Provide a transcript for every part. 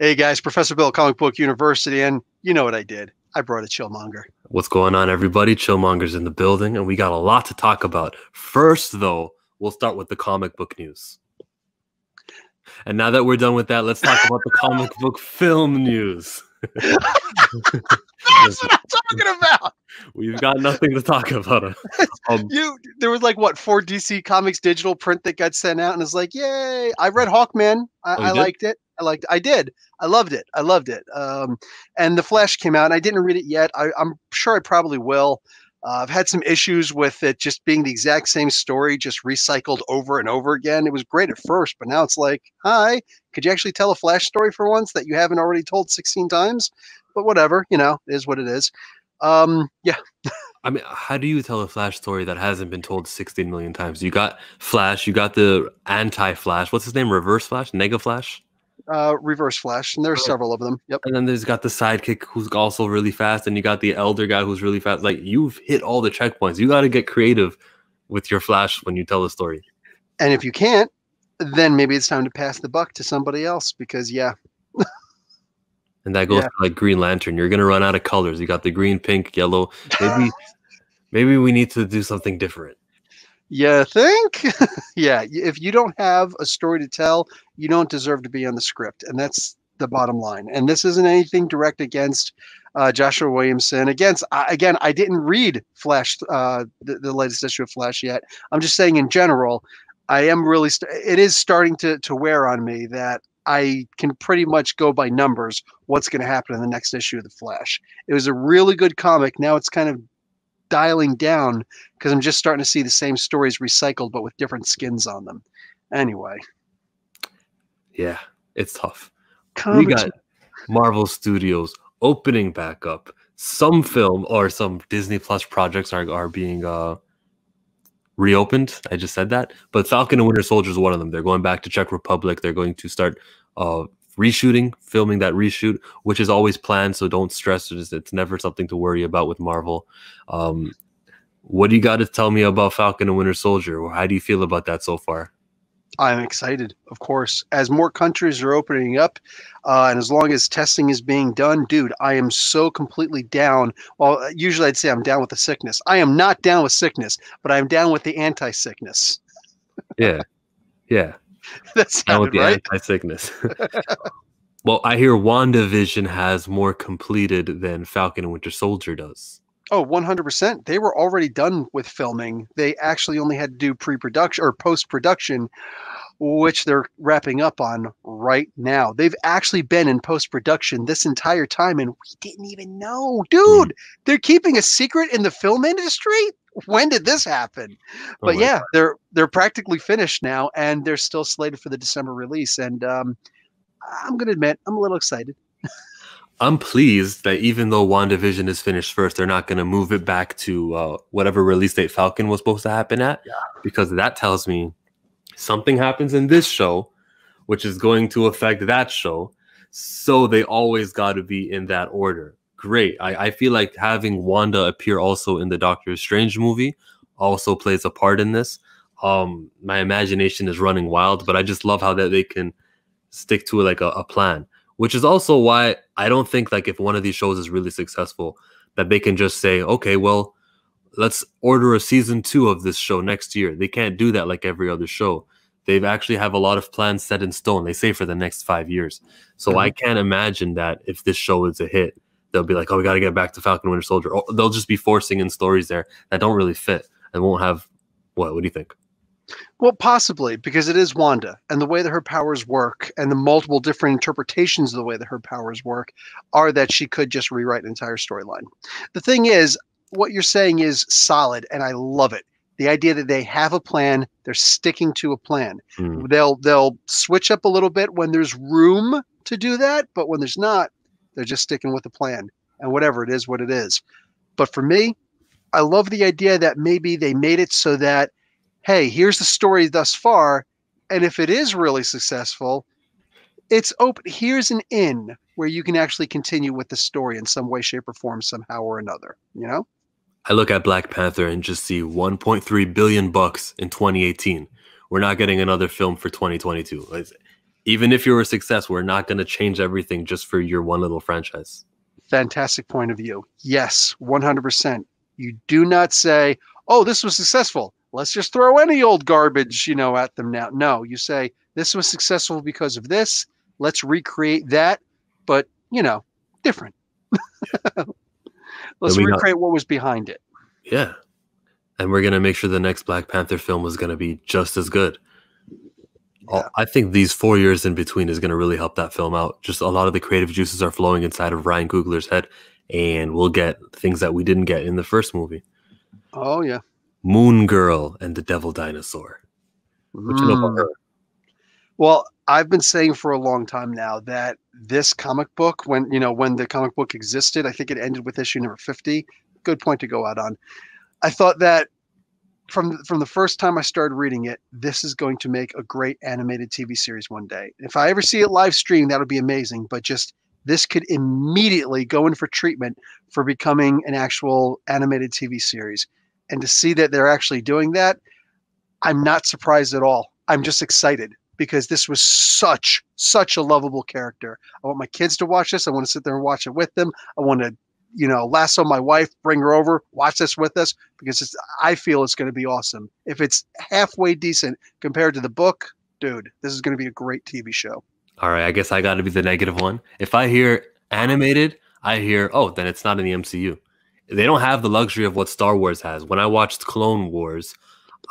Hey guys, Professor Bill, Comic Book University, and you know what I did. I brought a chillmonger. What's going on, everybody? Chillmonger's in the building, and we got a lot to talk about. First, though, we'll start with the comic book news. And now that we're done with that, let's talk about the comic book film news. That's what I'm talking about. We've got nothing to talk about. There was like what 4 DC Comics digital print that got sent out, and it's like, yay! I read Hawkman. I liked it. I did. I loved it. And The Flash came out, and I didn't read it yet. I'm sure I probably will. I've had some issues with it just being the exact same story, just recycled over and over again. It was great at first, but now it's like, hi, could you actually tell a Flash story for once that you haven't already told 16 times? But whatever, it is what it is. Yeah. I mean, how do you tell a Flash story that hasn't been told 16 million times? You got Flash, you got the anti-Flash. What's his name? Reverse Flash? Nega Flash? Reverse Flash, and there's several of them. Yep. And then there's got the sidekick who's also really fast, and you got the elder guy who's really fast. Like, you've hit all the checkpoints. You got to get creative with your Flash when you tell a story. And if you can't, then maybe it's time to pass the buck to somebody else, because yeah. And that goes to like Green Lantern. You're gonna run out of colors. You got the green, pink, yellow. Maybe we need to do something different. You think? Yeah. If you don't have a story to tell, you don't deserve to be on the script. And that's the bottom line. And this isn't anything direct against Joshua Williamson. Again, I didn't read Flash, the latest issue of Flash yet. I'm just saying in general, I am really, it is starting to wear on me that I can pretty much go by numbers what's going to happen in the next issue of The Flash. It was a really good comic. Now it's kind of dialing down because I'm just starting to see the same stories recycled but with different skins on them. Anyway. Yeah, it's tough. We got Marvel Studios opening back up. Some film or some Disney Plus projects are being reopened. I just said that. But Falcon and Winter Soldier is one of them. They're going back to Czech Republic. They're going to start filming that reshoot, which is always planned, so don't stress. It's never something to worry about with Marvel. What do you got to tell me about Falcon and Winter Soldier? How do you feel about that so far? I'm excited, of course. As more countries are opening up, and as long as testing is being done, dude, I am so completely down. Well, usually I'd say I'm down with the sickness. I am not down with sickness, but I'm down with the anti-sickness. Yeah. That's down with the right? Anti-sickness. Well, I hear WandaVision has more completed than Falcon and Winter Soldier does. Oh, 100%. They were already done with filming. They actually only had to do pre-production or post-production, which they're wrapping up on right now. They've actually been in post-production this entire time, and we didn't even know. Dude, they're keeping a secret in the film industry? When did this happen? But yeah, they're practically finished now, and they're still slated for the December release. And I'm going to admit, I'm a little excited. I'm pleased that even though WandaVision is finished first, they're not going to move it back to whatever release date Falcon was supposed to happen at, because that tells me something happens in this show, which is going to affect that show. So they always got to be in that order. Great. I feel like having Wanda appear also in the Doctor Strange movie also plays a part in this. My imagination is running wild, but I just love how that they can stick to like a plan, which is also why I don't think like if one of these shows is really successful that they can just say, okay, well, let's order a season 2 of this show next year. They can't do that like every other show. They actually have a lot of plans set in stone. They say for the next 5 years. So I can't imagine that if this show is a hit, they'll be like, oh, we got to get back to Falcon and Winter Soldier. Or they'll just be forcing in stories there that don't really fit and won't have what do you think? Well, possibly, because it is Wanda, and the way that her powers work and the multiple different interpretations of the way that her powers work are that she could just rewrite an entire storyline. The thing is, what you're saying is solid, and I love it. The idea that they have a plan, they're sticking to a plan. They'll switch up a little bit when there's room to do that, but when there's not, they're just sticking with the plan, and whatever it is, what it is. But for me, I love the idea that maybe they made it so that, hey, here's the story thus far, and if it is really successful, it's open. Here's an in where you can actually continue with the story in some way, shape, or form, somehow or another. I look at Black Panther and just see $1.3 billion in 2018. We're not getting another film for 2022. Even if you're a success, we're not going to change everything just for your one little franchise. Fantastic point of view. Yes, 100%. You do not say, oh, this was successful, let's just throw any old garbage, at them now. No, you say, this was successful because of this. Let's recreate that, but, different. Let's recreate what was behind it. Yeah. And we're going to make sure the next Black Panther film is going to be just as good. Yeah. I think these 4 years in between is going to really help that film out. Just a lot of the creative juices are flowing inside of Ryan Coogler's head, and we'll get things that we didn't get in the first movie. Oh, yeah. Moon Girl and the Devil Dinosaur. What you know about her? Well, I've been saying for a long time now that this comic book, when the comic book existed, I think it ended with issue number 50. Good point to go out on. I thought that from the first time I started reading it, this is going to make a great animated TV series one day. If I ever see it live streamed, that'll be amazing. But just this could immediately go in for treatment for becoming an actual animated TV series. And to see that they're actually doing that, I'm not surprised at all. I'm just excited because this was such a lovable character. I want my kids to watch this. I want to sit there and watch it with them. I want to lasso my wife, bring her over, watch this with us, because I feel it's going to be awesome. If it's halfway decent compared to the book, dude, this is going to be a great TV show. All right, I guess I got to be the negative one. If I hear animated, I hear, oh, then it's not in the MCU. They don't have the luxury of what Star Wars has. When I watched Clone Wars,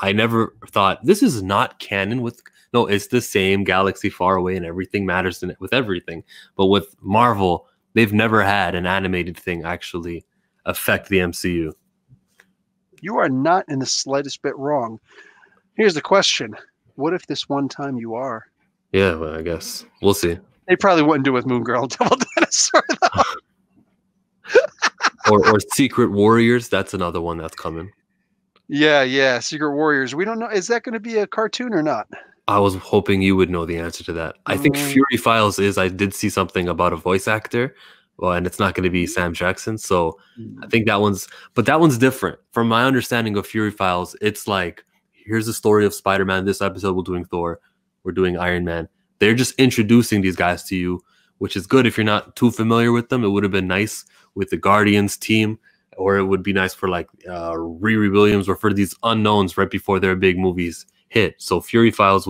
I never thought, this is not canon with... No, it's the same galaxy far away and everything matters in it with everything. But with Marvel, they've never had an animated thing actually affect the MCU. You are not in the slightest bit wrong. Here's the question. What if this one time you are? Yeah, well, I guess. We'll see. They probably wouldn't do it with Moon Girl and Devil Dinosaur, though. or Secret Warriors. That's another one that's coming. Yeah. Secret Warriors. We don't know. Is that going to be a cartoon or not? I was hoping you would know the answer to that. I think Fury Files is. I did see something about a voice actor, well, and it's not going to be Sam Jackson. So I think that one's different. From my understanding of Fury Files, it's like, here's the story of Spider-Man. This episode we're doing Thor. We're doing Iron Man. They're just introducing these guys to you, which is good if you're not too familiar with them. It would have been nice with the Guardians team, or it would be nice for like Riri Williams or for these unknowns right before their big movies hit. So Fury Files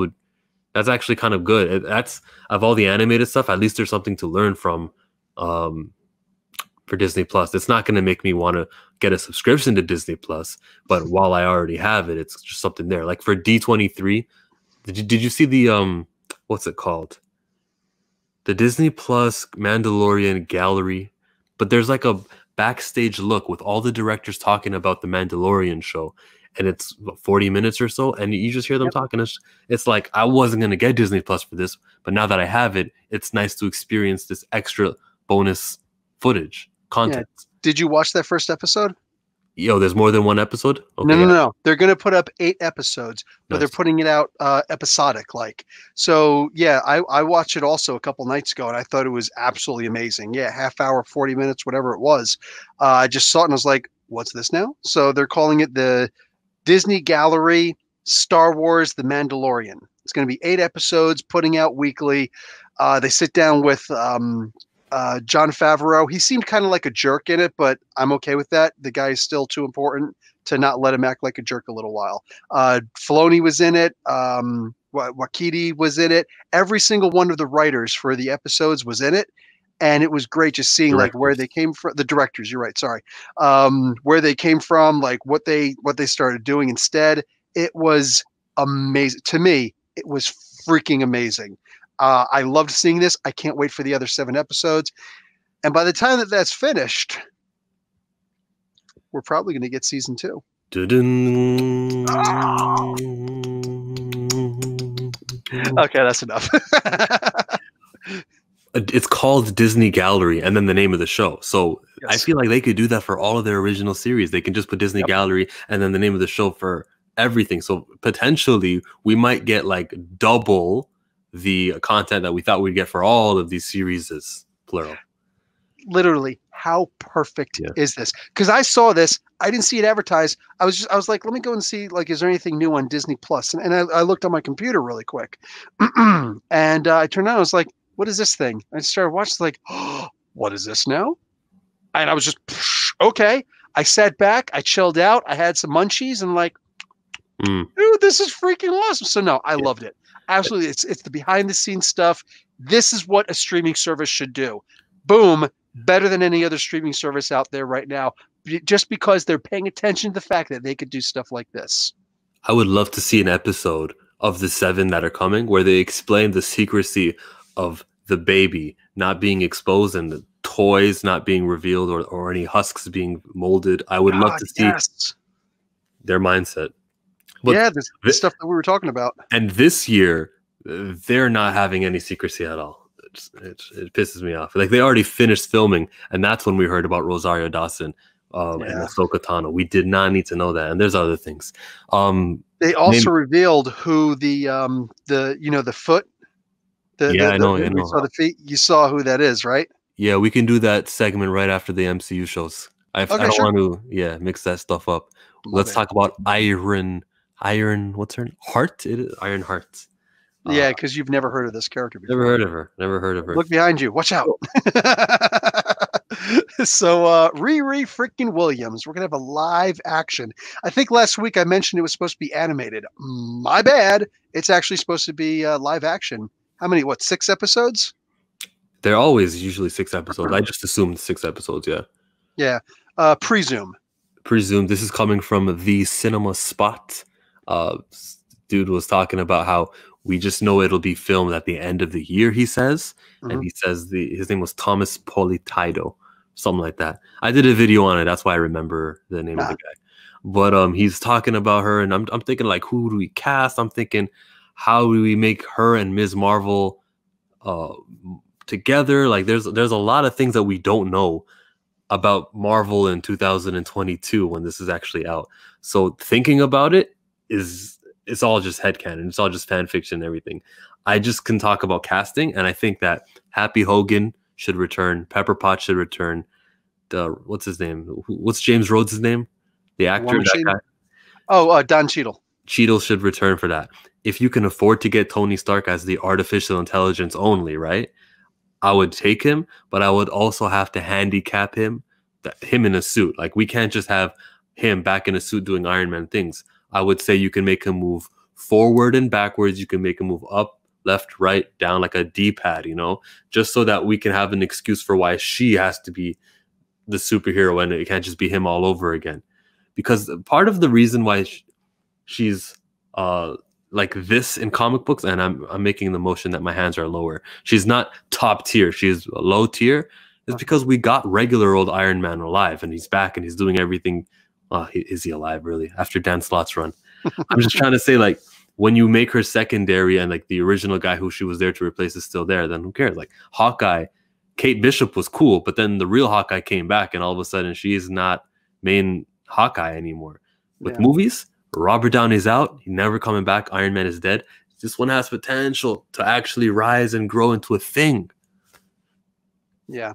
that's actually kind of good. That's of all the animated stuff, at least there's something to learn from for Disney Plus. It's not going to make me want to get a subscription to Disney Plus, but while I already have it, it's just something there. Like for D23, did you see the what's it called? The Disney Plus Mandalorian Gallery, but there's like a backstage look with all the directors talking about the Mandalorian show. And it's 40 minutes or so, and you just hear them talking. It's like, I wasn't going to get Disney Plus for this, but now that I have it, it's nice to experience this extra bonus footage content. Yeah. Did you watch that first episode? Yo, there's more than one episode? Okay, no. They're going to put up 8 episodes, but they're putting it out episodic. So, yeah, I watched it also a couple nights ago, and I thought it was absolutely amazing. Yeah, half hour, 40 minutes, whatever it was. I just saw it, and I was like, what's this now? So they're calling it the Disney Gallery, Star Wars, The Mandalorian. It's going to be 8 episodes, putting out weekly. They sit down with Jon Favreau. He seemed kind of like a jerk in it, but I'm okay with that. The guy is still too important to not let him act like a jerk a little while. Filoni was in it. Wakiti was in it. Every single one of the writers for the episodes was in it. And it was great just seeing like where they came from. The directors, you're right, sorry. Where they came from, like what they started doing instead. It was amazing. To me, it was freaking amazing. I loved seeing this. I can't wait for the other 7 episodes. And by the time that's finished, we're probably going to get season 2. Okay, that's enough. It's called Disney Gallery and then the name of the show. So yes. I feel like they could do that for all of their original series. They can just put Disney Gallery and then the name of the show for everything. So potentially we might get like double the content that we thought we'd get for all of these series, plural. Literally how perfect Yeah. is this? Because I saw this, I didn't see it advertised. I was like, let me go and see, like, is there anything new on Disney Plus? And I looked on my computer really quick, and I turned on. I was like, what is this thing? I started watching, like, oh, what is this now? And I was just okay. I sat back, I chilled out, I had some munchies, and like, dude, this is freaking awesome. So no, I loved it. Absolutely, it's the behind the scenes stuff. This is what a streaming service should do. Boom, better than any other streaming service out there right now, just because they're paying attention to the fact that they could do stuff like this. I would love to see an episode of the 7 that are coming where they explain the secrecy of the baby not being exposed and the toys not being revealed, or any husks being molded. I would love to see their mindset. But yeah, the stuff that we were talking about. And this year, they're not having any secrecy at all. It pisses me off. Like, they already finished filming, and that's when we heard about Rosario Dawson and Ahsoka Tano. We did not need to know that, and there's other things. They also revealed who the foot. I know. We saw the feet. You saw who that is, right? Yeah, we can do that segment right after the MCU shows. I don't want to mix that stuff up. Let's talk about Iron. What's her name? Heart? It is Iron Heart. Yeah, because you've never heard of this character before. Never heard of her. Look behind you. Watch out. So Riri freaking Williams. We're gonna have a live action. I think last week I mentioned it was supposed to be animated. My bad. It's actually supposed to be live action. How many? 6 episodes? They're always usually 6 episodes. I just assumed 6 episodes. Yeah. Yeah. Presume. This is coming from the Cinema Spot. Dude was talking about how we just know it'll be filmed at the end of the year, he says. And he says his name was Thomas Politaido, something like that. I did a video on it. That's why I remember the name of the guy. But he's talking about her, and I'm thinking, like, who do we cast? I'm thinking, how do we make her and Ms. Marvel together? Like, there's a lot of things that we don't know about Marvel in 2022 when this is actually out. So thinking about it it's all just headcanon. It's all just fan fiction and everything. I just can talk about casting, and I think that Happy Hogan should return. Pepper Potts should return. What's his name? What's James Rhodes' name? The actor, that guy? Oh, Don Cheadle. Cheadle should return for that. If you can afford to get Tony Stark as the artificial intelligence only, right? I would take him, but I would also have to handicap him in a suit. Like, we can't just have him back in a suit doing Iron Man things. I would say you can make him move forward and backwards. You can make him move up, left, right, down, like a D-pad, just so that we can have an excuse for why she has to be the superhero and it can't just be him all over again. Because part of the reason why she's like this in comic books, and I'm making the motion that my hands are lower. She's not top tier. She's low tier. It's because we got regular old Iron Man alive, and he's back and he's doing everything. Is he alive, really, after Dan Slott's run? I'm just trying to say, like, when you make her secondary and, like, the original guy who she was there to replace is still there, then who cares? Like, Hawkeye, Kate Bishop was cool, but then the real Hawkeye came back, and all of a sudden she is not main Hawkeye anymore. With movies, Robert Downey's out. He's never coming back. Iron Man is dead. This one has potential to actually rise and grow into a thing. Yeah.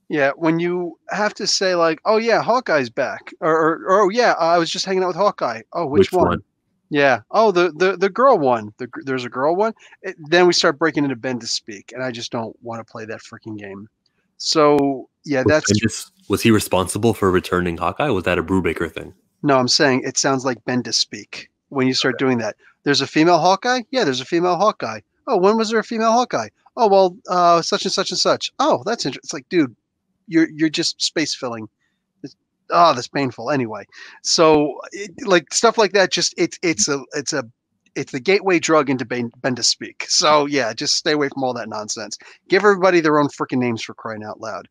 Yeah, when you have to say, like, oh yeah, Hawkeye's back, or oh yeah, I was just hanging out with Hawkeye. Oh, which one? Yeah. Oh, the girl one. There's a girl one. Then we start breaking into Bendis speak, and I just don't want to play that freaking game. So yeah, was he responsible for returning Hawkeye? Was that a Brubaker thing? No, I'm saying it sounds like Bendis speak when you start doing that. There's a female Hawkeye. Yeah, there's a female Hawkeye. Oh, when was there a female Hawkeye? Oh, well, such and such and such. Oh, that's interesting. It's like, dude. You're just space filling. That's painful. Anyway, so like stuff like that. Just it's the gateway drug into Bendis speak. So yeah, just stay away from all that nonsense. Give everybody their own freaking names, for crying out loud.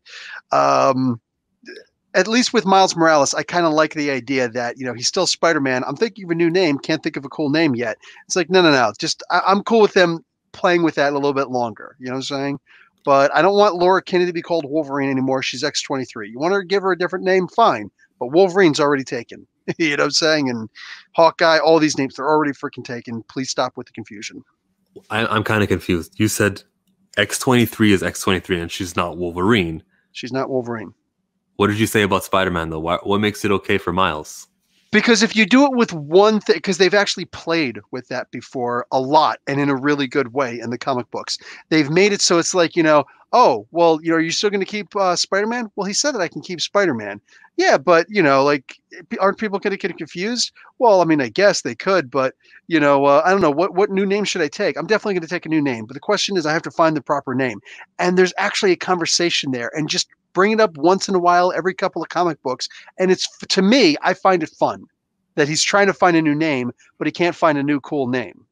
At least with Miles Morales, I kind of like the idea that he's still Spider-Man. I'm thinking of a new name. Can't think of a cool name yet. It's like no. Just I'm cool with them playing with that a little bit longer. You know what I'm saying? But I don't want Laura Kinney to be called Wolverine anymore. She's X-23. You want her to give her a different name? Fine. But Wolverine's already taken. You know what I'm saying? And Hawkeye, all these names, they're already freaking taken. Please stop with the confusion. I'm kind of confused. You said X-23 is X-23 and she's not Wolverine. She's not Wolverine. What did you say about Spider-Man though? What makes it okay for Miles? Because if you do it with one thing, because they've actually played with that before a lot and in a really good way in the comic books, they've made it so it's like, oh, well, are you still going to keep Spider-Man? Well, he said that I can keep Spider-Man. Yeah, but, like, aren't people going to get confused? Well, I mean, I guess they could, but, I don't know. What new name should I take? I'm definitely going to take a new name. But the question is, I have to find the proper name. And there's actually a conversation there. And just bring it up once in a while, every couple of comic books. And it's, to me, I find it fun that he's trying to find a new name, but he can't find a new cool name,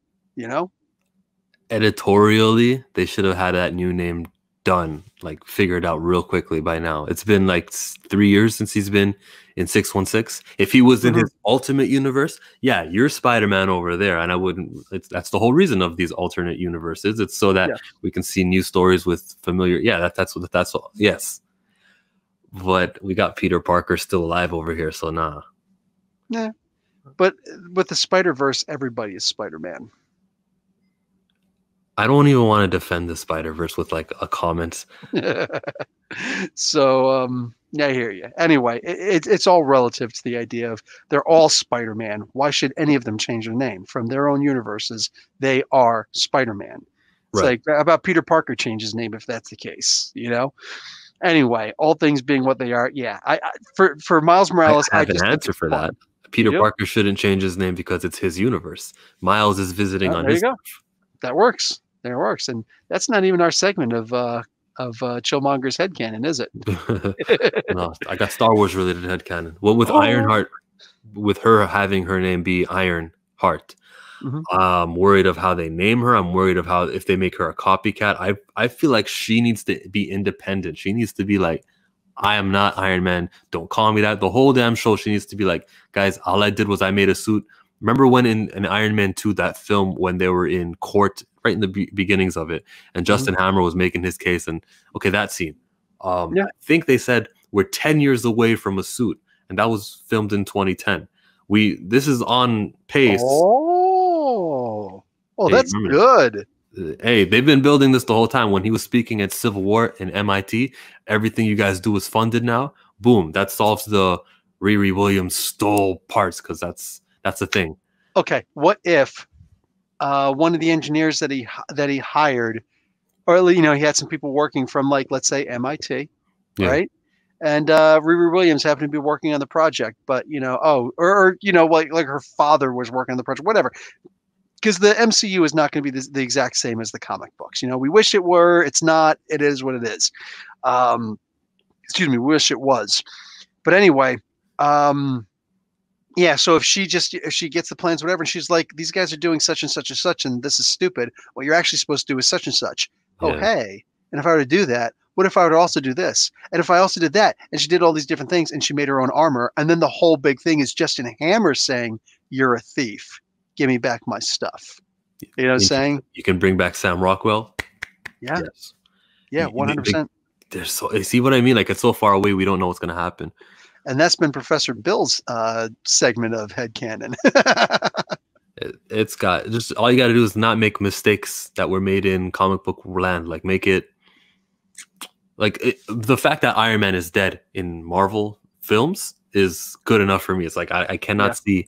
Editorially, they should have had that new name done, like figured out real quickly by now. It's been like 3 years since he's been in 616. If he was in his ultimate universe, yeah, you're Spider-Man over there. And I wouldn't, that's the whole reason of these alternate universes. It's so that we can see new stories with familiar. Yeah, that's yes. But we got Peter Parker still alive over here, so nah. Yeah. But with the Spider-Verse, everybody is Spider-Man. I don't even want to defend the Spider-Verse with like a comment. So, I hear you. Anyway, it's all relative to the idea of they're all Spider-Man. Why should any of them change their name? From their own universes, they are Spider-Man. It's like, about Peter Parker change his name if that's the case, Anyway, all things being what they are, yeah. For Miles Morales, I have an answer for that. Peter Parker shouldn't change his name because it's his universe. Miles is visiting on his. There you go. That works. There works, and that's not even our segment of Chillmonger's headcanon, is it? No, I got Star Wars related headcanon. What with Ironheart, with her having her name be Ironheart. I'm worried of how they name her. I'm worried of how if they make her a copycat. I feel like she needs to be independent. She needs to be like, I am not Iron Man. Don't call me that. The whole damn show, she needs to be like, guys, all I did was I made a suit. Remember when in Iron Man 2, that film, when they were in court, right in the beginnings of it, and Justin Hammer was making his case, and okay, that scene. I think they said we're 10 years away from a suit, and that was filmed in 2010. This is on pace. Oh, that's good. Hey, they've been building this the whole time. When he was speaking at Civil War in MIT, everything you guys do is funded now. Boom, that solves the Riri Williams stole parts, because that's the thing. Okay, what if one of the engineers that he hired, or he had some people working from, like, let's say MIT, right? And Riri Williams happened to be working on the project, but like her father was working on the project, whatever. Because the MCU is not going to be the exact same as the comic books. We wish it were. It's not. It is what it is. Excuse me. We wish it was. But anyway, yeah. So if she gets the plans, whatever, and she's like, these guys are doing such and such and such, and this is stupid. What you're actually supposed to do is such and such. Yeah. Oh, hey. And if I were to do that, what if I were to also do this? And if I also did that, and she did all these different things, and she made her own armor, and then the whole big thing is Justin Hammer saying, "You're a thief. Give me back my stuff." You know what I'm saying? You can bring back Sam Rockwell. Yeah. Yes. Yeah, 100%. There's see what I mean? Like, it's so far away, we don't know what's going to happen. And that's been Professor Bill's segment of headcanon. It's got just all you got to do is not make mistakes that were made in comic book land. Like, make it like the fact that Iron Man is dead in Marvel films is good enough for me. It's like I cannot see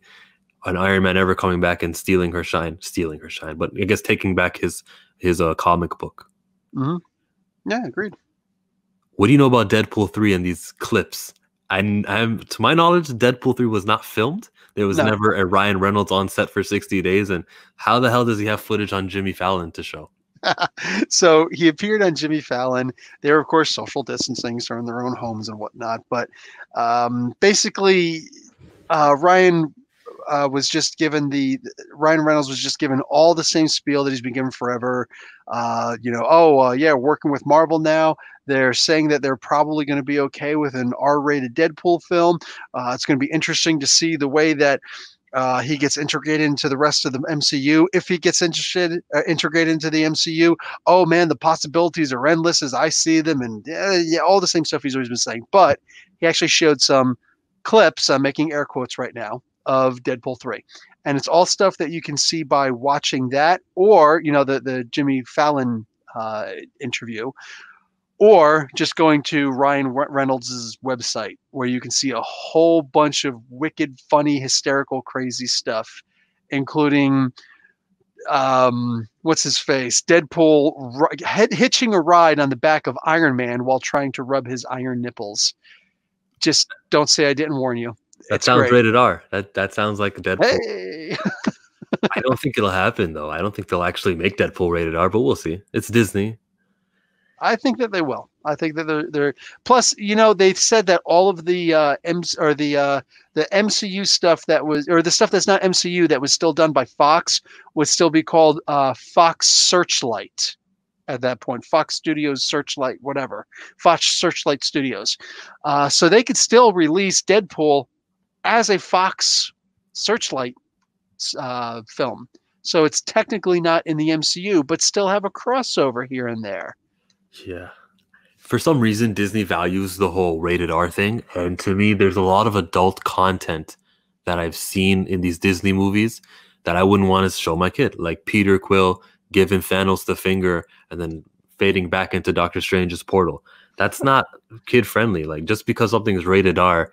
an Iron Man ever coming back and stealing her shine, but I guess taking back his comic book. Yeah, agreed. What do you know about Deadpool 3 and these clips? I'm to my knowledge, Deadpool 3 was not filmed. There was never a Ryan Reynolds on set for 60 days. And how the hell does he have footage on Jimmy Fallon to show? So he appeared on Jimmy Fallon. They were, of course, social distancing, so in their own homes and whatnot. But basically, Ryan Reynolds was just given all the same spiel that he's been given forever. Working with Marvel now. They're saying that they're probably going to be okay with an R-rated Deadpool film. It's going to be interesting to see the way that he gets integrated into the rest of the MCU. If he gets integrated into the MCU, oh man, the possibilities are endless as I see them, and all the same stuff he's always been saying. But he actually showed some clips, I'm making air quotes right now, of Deadpool 3. And it's all stuff that you can see by watching that, or the Jimmy Fallon interview, or just going to Ryan Reynolds' website, where you can see a whole bunch of wicked, funny, hysterical, crazy stuff, including what's his face? Deadpool hitching a ride on the back of Iron Man while trying to rub his iron nipples. Just don't say I didn't warn you. That It's sounds great. rated R. That sounds like Deadpool. Hey. I don't think it'll happen though. I don't think they'll actually make Deadpool rated R, but we'll see. It's Disney. I think that they will. I think that they're plus, they said that all of the the MCU stuff that was, or the stuff that's not MCU that was still done by Fox would still be called Fox Searchlight at that point. Fox Studios Searchlight, whatever. Fox Searchlight Studios. So they could still release Deadpool as a Fox Searchlight film. So it's technically not in the MCU, but still have a crossover here and there. Yeah. For some reason, Disney values the whole rated R thing. And to me, there's a lot of adult content that I've seen in these Disney movies that I wouldn't want to show my kid. Like Peter Quill giving Thanos the finger and then fading back into Doctor Strange's portal. That's not kid friendly. Like just because something is rated R,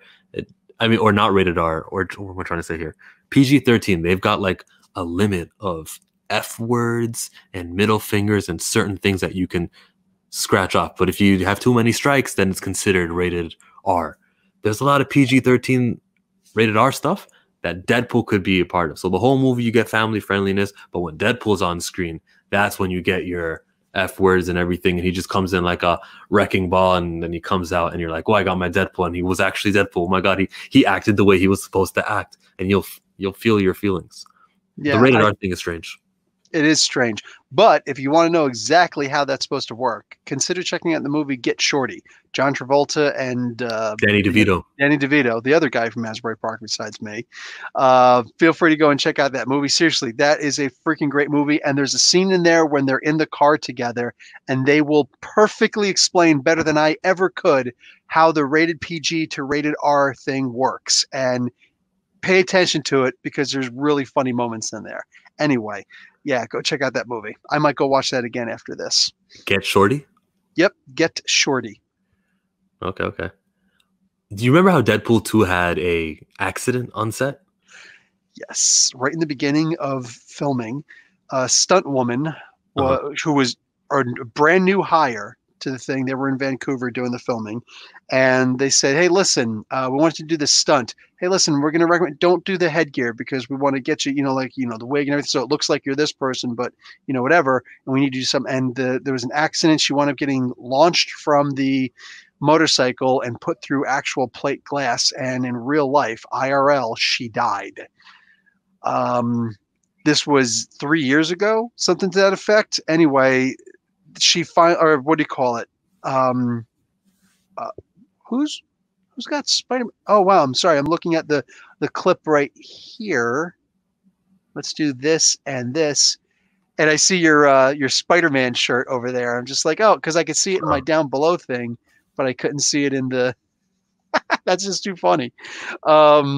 or not rated R, or what am I trying to say here? PG-13, they've got like a limit of F words and middle fingers and certain things that you can scratch off. But if you have too many strikes, then it's considered rated R. There's a lot of PG-13 rated R stuff that Deadpool could be a part of. So the whole movie, you get family friendliness, but when Deadpool's on screen, that's when you get your F words and everything. And he just comes in like a wrecking ball, and then he comes out and you're like, oh, I got my Deadpool. And he was actually Deadpool. Oh my God, he acted the way he was supposed to act. And you'll feel your feelings. Yeah, the rated R thing is strange. It is strange. But if you want to know exactly how that's supposed to work, consider checking out the movie Get Shorty. John Travolta and Danny DeVito. Danny DeVito, the other guy from Asbury Park besides me. Feel free to go and check out that movie. Seriously, that is a freaking great movie. And there's a scene in there when they're in the car together, and they will perfectly explain better than I ever could how the rated PG to rated R thing works. And pay attention to it because there's really funny moments in there. Anyway, yeah, go check out that movie. I might go watch that again after this. Get Shorty? Yep, Get Shorty. Okay. Do you remember how Deadpool 2 had a accident on set? Yes, right in the beginning of filming, a stunt woman who was a brand new hire to the thing. They were in Vancouver doing the filming, and they said, hey, listen, we want you to do this stunt. Hey, listen, we're going to recommend don't do the headgear because we want to get you, the wig and everything, so it looks like you're this person, but whatever, and we need to do something. And there was an accident. She wound up getting launched from the motorcycle and put through actual plate glass, and in real life, IRL, she died. This was 3 years ago, something to that effect. Anyway, or what do you call it? Who's got Spider-Man? Oh, wow. I'm sorry. I'm looking at the clip right here. Let's do this and this. And I see your Spider-Man shirt over there. I'm just like, oh, because I could see it in my down below thing, but I couldn't see it in the, that's just too funny. But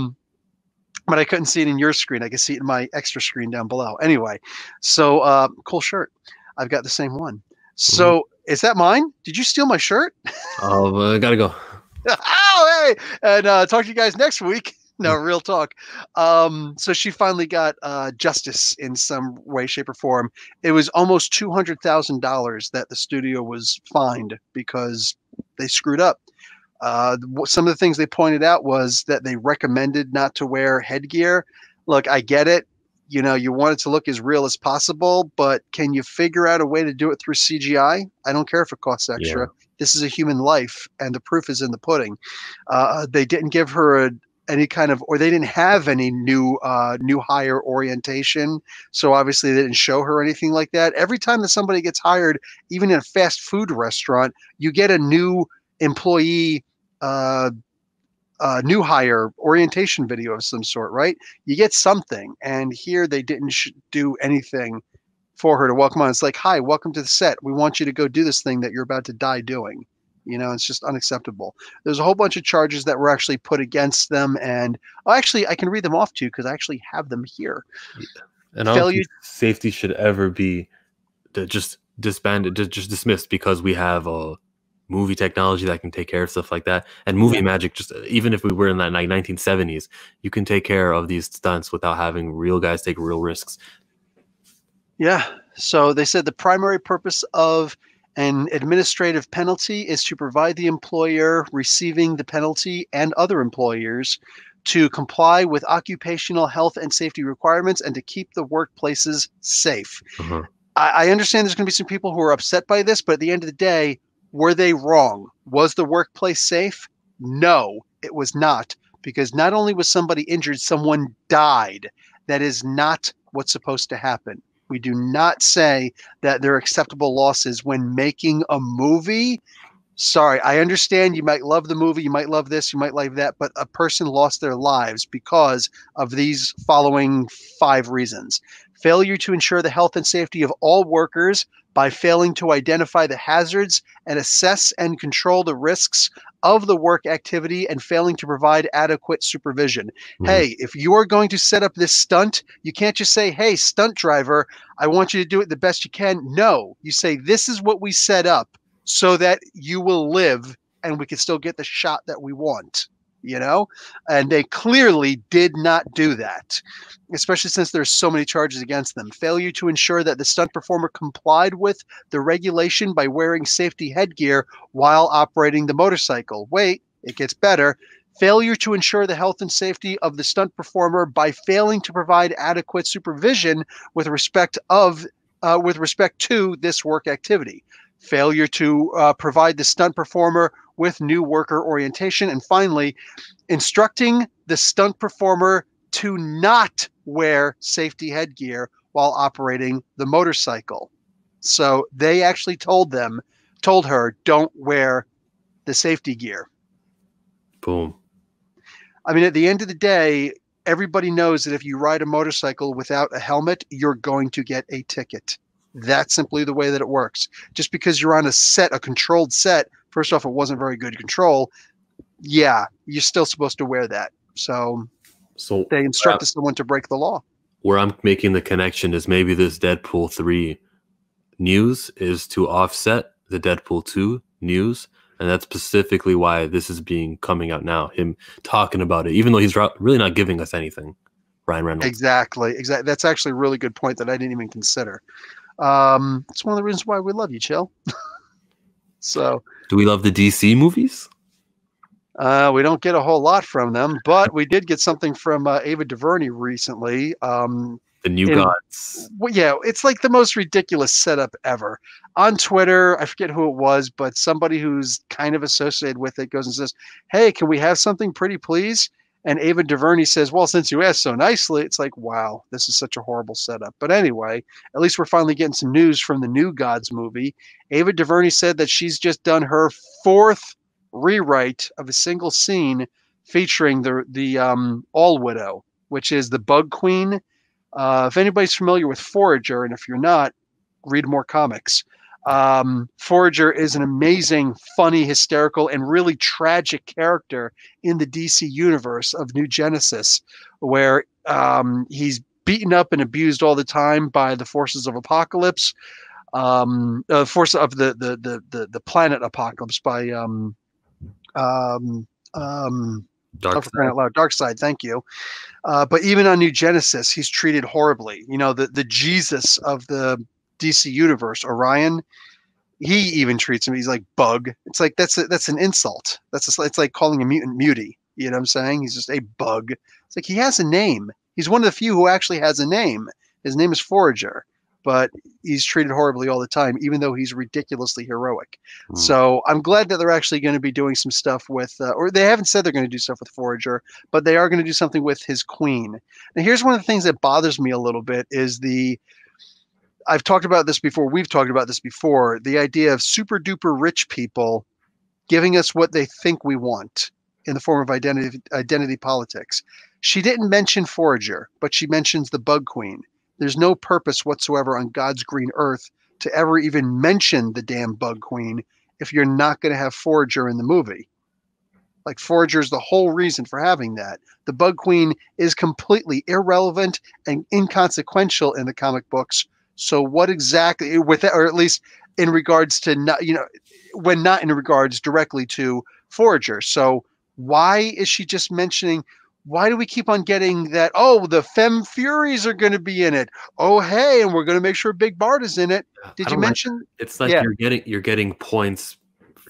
I couldn't see it in your screen. I could see it in my extra screen down below. Anyway, so cool shirt. I've got the same one. So is that mine? Did you steal my shirt? Oh, I gotta go. Oh, hey! And talk to you guys next week. No, real talk. So she finally got justice in some way, shape, or form. It was almost $200,000 that the studio was fined because they screwed up. Some of the things they pointed out was that they recommended not to wear headgear. Look, I get it. You want it to look as real as possible, but can you figure out a way to do it through CGI? I don't care if it costs extra. Yeah. This is a human life, and the proof is in the pudding. They didn't give her they didn't have any new hire orientation. So obviously they didn't show her anything like that. Every time that somebody gets hired, even in a fast food restaurant, you get a new employee new hire orientation video of some sort, right? You get something, and here they didn't do anything for her to welcome on. It's like, hi, welcome to the set. We want you to go do this thing that you're about to die doing. It's just unacceptable. There's a whole bunch of charges that were actually put against them, and actually I can read them off to you because I actually have them here. Yeah. And I don't think safety should ever be just disbanded, just dismissed because we have movie technology that can take care of stuff like that. And movie magic, just even if we were in that like 1970s, you can take care of these stunts without having real guys take real risks. Yeah. So they said the primary purpose of an administrative penalty is to provide the employer receiving the penalty and other employers to comply with occupational health and safety requirements and to keep the workplaces safe. I understand there's going to be some people who are upset by this, but at the end of the day, were they wrong? Was the workplace safe? No, it was not, because not only was somebody injured, someone died. That is not what's supposed to happen. We do not say that there are acceptable losses when making a movie. Sorry, I understand you might love the movie, you might love this, you might like that, but a person lost their lives because of these following 5 reasons. Failure to ensure the health and safety of all workers by failing to identify the hazards and assess and control the risks of the work activity and failing to provide adequate supervision. Hey, if you are going to set up this stunt, you can't just say, hey, stunt driver, I want you to do it the best you can. No, you say, this is what we set up so that you will live and we can still get the shot that we want, you know? And they clearly did not do that, especially since there's so many charges against them. Failure to ensure that the stunt performer complied with the regulation by wearing safety headgear while operating the motorcycle. Wait, it gets better. Failure to ensure the health and safety of the stunt performer by failing to provide adequate supervision with respect to this work activity. Failure to provide the stunt performer with new worker orientation. And finally, instructing the stunt performer to not wear safety headgear while operating the motorcycle. So they actually told her, don't wear the safety gear. Boom. I mean, at the end of the day, everybody knows that if you ride a motorcycle without a helmet, you're going to get a ticket. That's simply the way that it works. Just because you're on a controlled set, first off, it wasn't very good control. Yeah, you're still supposed to wear that. So they instructed someone to break the law. Where I'm making the connection is maybe this Deadpool 3 news is to offset the Deadpool 2 news. And that's specifically why this is coming out now, him talking about it, even though he's really not giving us anything, Ryan Reynolds. Exactly. That's actually a really good point that I didn't even consider. It's one of the reasons why we love you, Chill. So, do we love the DC movies? We don't get a whole lot from them, but we did get something from Ava DuVernay recently. The New Gods. Well, yeah, it's like the most ridiculous setup ever. On Twitter, I forget who it was, but somebody who's kind of associated with it goes and says, hey, can we have something pretty, please? And Ava DuVernay says, well, since you asked so nicely, it's like, wow, this is such a horrible setup. But anyway, at least we're finally getting some news from the New Gods movie. Ava DuVernay said that she's just done her 4th rewrite of a single scene featuring the All Widow, which is the Bug Queen. If anybody's familiar with Forager, and if you're not, read more comics. Forager is an amazing, funny, hysterical, and really tragic character in the DC universe of New Genesis, where he's beaten up and abused all the time by the forces of Apocalypse, force of the planet Apocalypse by Darkseid, thank you. But even on New Genesis, he's treated horribly. You know, the Jesus of the DC universe, Orion, he even treats him. He's like bug. It's like that's an insult. It's like calling a mutant mutie. You know what I'm saying? He's just a bug. It's like he has a name. He's one of the few who actually has a name. His name is Forager, but he's treated horribly all the time, even though he's ridiculously heroic. So I'm glad that they're actually going to be doing some stuff with, or they haven't said they're going to do stuff with Forager, but they are going to do something with his queen. Now, here's one of the things that bothers me a little bit is I've talked about this before. We've talked about this before. The idea of super duper rich people giving us what they think we want in the form of identity politics. She didn't mention Forager, but she mentions the Bug Queen. There's no purpose whatsoever on God's green earth to ever even mention the damn Bug Queen if you're not going to have Forager in the movie. Like, Forager is the whole reason for having that. The Bug Queen is completely irrelevant and inconsequential in the comic books. So what exactly, or at least in regards to not, when not in regards directly to Forager. So why is she just mentioning? Why do we keep on getting that? Oh, the Femme Furies are going to be in it. Oh, hey, and we're going to make sure Big Bart is in it. Did I you don't like mention? that. It's like Yeah, you're getting points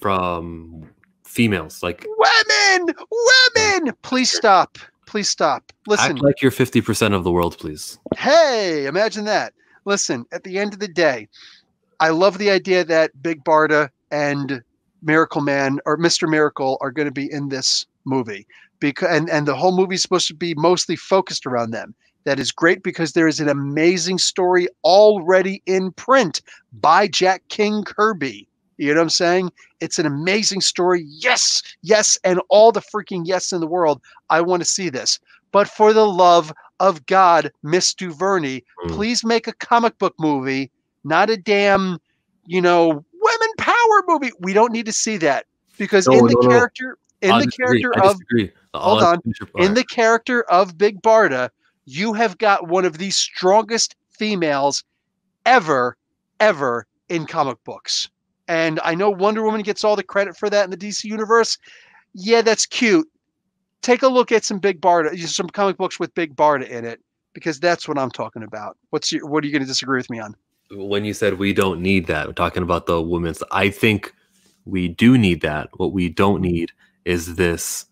from females. Like women. Please stop. Please stop. act Listen. like you're 50% of the world, please. Hey, imagine that. Listen. At the end of the day, I love the idea that Big Barda and Miracle Man or Mr. Miracle are going to be in this movie because and the whole movie is supposed to be mostly focused around them. That is great because there is an amazing story already in print by Jack King Kirby. You know what I'm saying? It's an amazing story. Yes, yes, and all the freaking yes in the world. I want to see this. But for the love of God, Miss DuVernay, please make a comic book movie, not a damn, women power movie. We don't need to see that because No, in the no, no. character, in the character I of, disagree. hold on, in the character of Big Barda, you have got one of the strongest females ever, ever in comic books. And I know Wonder Woman gets all the credit for that in the DC universe. Yeah, that's cute. Take a look at some Big Barda, some comic books with Big Barda in it, because that's what I'm talking about. What are you going to disagree with me on? When you said we don't need that, we're talking about the women's. I think we do need that. What we don't need is this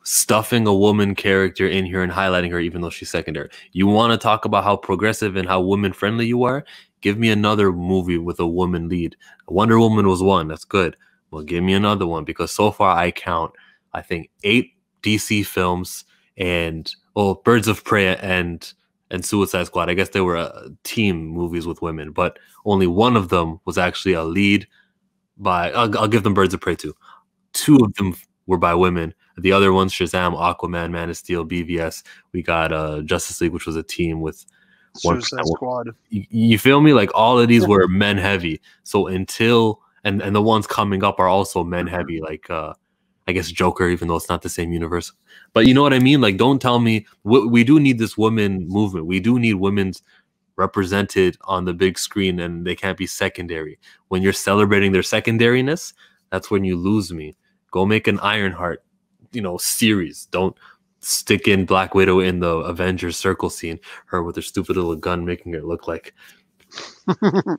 stuffing a woman character in here and highlighting her even though she's secondary. You want to talk about how progressive and how women friendly you are? Give me another movie with a woman lead. Wonder Woman was one. That's good. Well, give me another one because so far I count, I think 8 DC films and Birds of Prey and Suicide Squad. I guess they were team movies with women, but only one of them was actually a lead by. I'll give them Birds of Prey too. 2 of them were by women. The other ones, Shazam, Aquaman, Man of Steel, BVS. We got Justice League, which was a team with Suicide Squad. You feel me? Like all of these were men heavy. So until and the ones coming up are also men heavy. Like I guess Joker, even though it's not the same universe. But you know what I mean? Like don't tell me we do need this women movement. We do need women's represented on the big screen, and they can't be secondary. When you're celebrating their secondariness, that's when you lose me. Go make an Ironheart, series. Don't stick in Black Widow in the Avengers circle scene, her with her stupid little gun making it look like.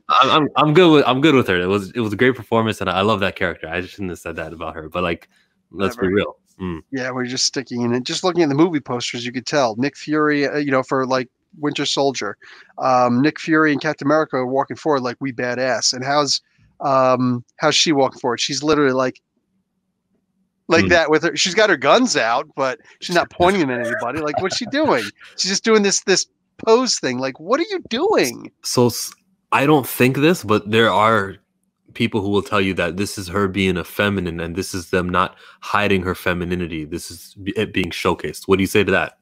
I'm good with her. It was a great performance, and I love that character. I just shouldn't have said that about her, but like, let's be real. Yeah, we're just sticking in it. Just looking at the movie posters, you could tell Nick Fury, for like Winter Soldier, Nick Fury and Captain America are walking forward like we badass. And how's she walking forward? She's literally like that with her. She's got her guns out, but she's not pointing them at anybody. Like, what's she doing? She's just doing this pose thing. Like, what are you doing? So I don't think this, but there are people who will tell you that this is her being a feminine, and this is them not hiding her femininity. This is it being showcased. What do you say to that?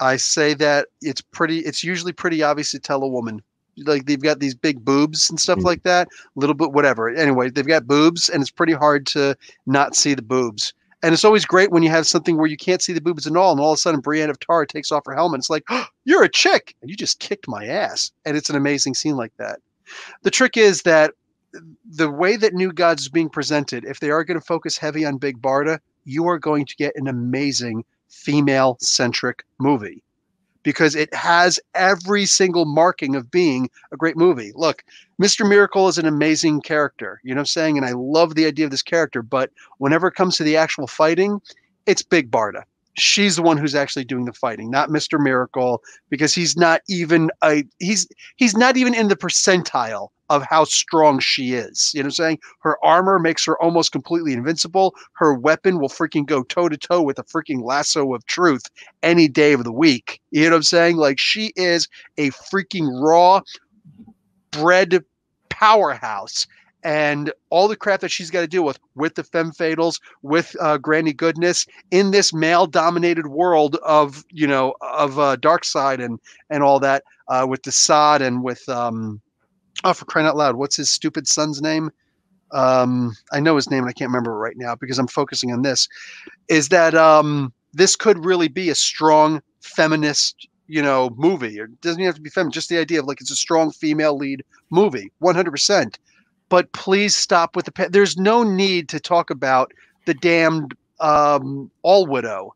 I say that it's usually pretty obvious to tell a woman. Like they've got these big boobs and stuff like that, a little bit, whatever. Anyway, they've got boobs and it's pretty hard to not see the boobs. And it's always great when you have something where you can't see the boobs at all. And all of a sudden Brienne of Tarth takes off her helmet. It's like, oh, you're a chick. And you just kicked my ass. And it's an amazing scene like that. The trick is that the way that New Gods is being presented, if they are going to focus heavy on Big Barda, you are going to get an amazing female-centric movie because it has every single marking of being a great movie. Look, Mr. Miracle is an amazing character, you know what I'm saying? And I love the idea of this character, but whenever it comes to the actual fighting, it's Big Barda. She's the one who's actually doing the fighting, not Mr. Miracle, because he's not even he's not even in the percentile of how strong she is. You know what I'm saying? Her armor makes her almost completely invincible. Her weapon will freaking go toe to toe with a freaking lasso of truth any day of the week. You know what I'm saying? Like she is a freaking raw bred powerhouse. And all the crap that she's got to deal with the femme fatals, with Granny Goodness in this male-dominated world of Darkseid and all that, with Desaad and with for crying out loud, what's his stupid son's name? I know his name and I can't remember it right now because I'm focusing on this. Is that this could really be a strong feminist, movie? It doesn't even have to be feminist. Just the idea of like it's a strong female lead movie, 100%. but please stop with the. There's no need to talk about the damned All Widow.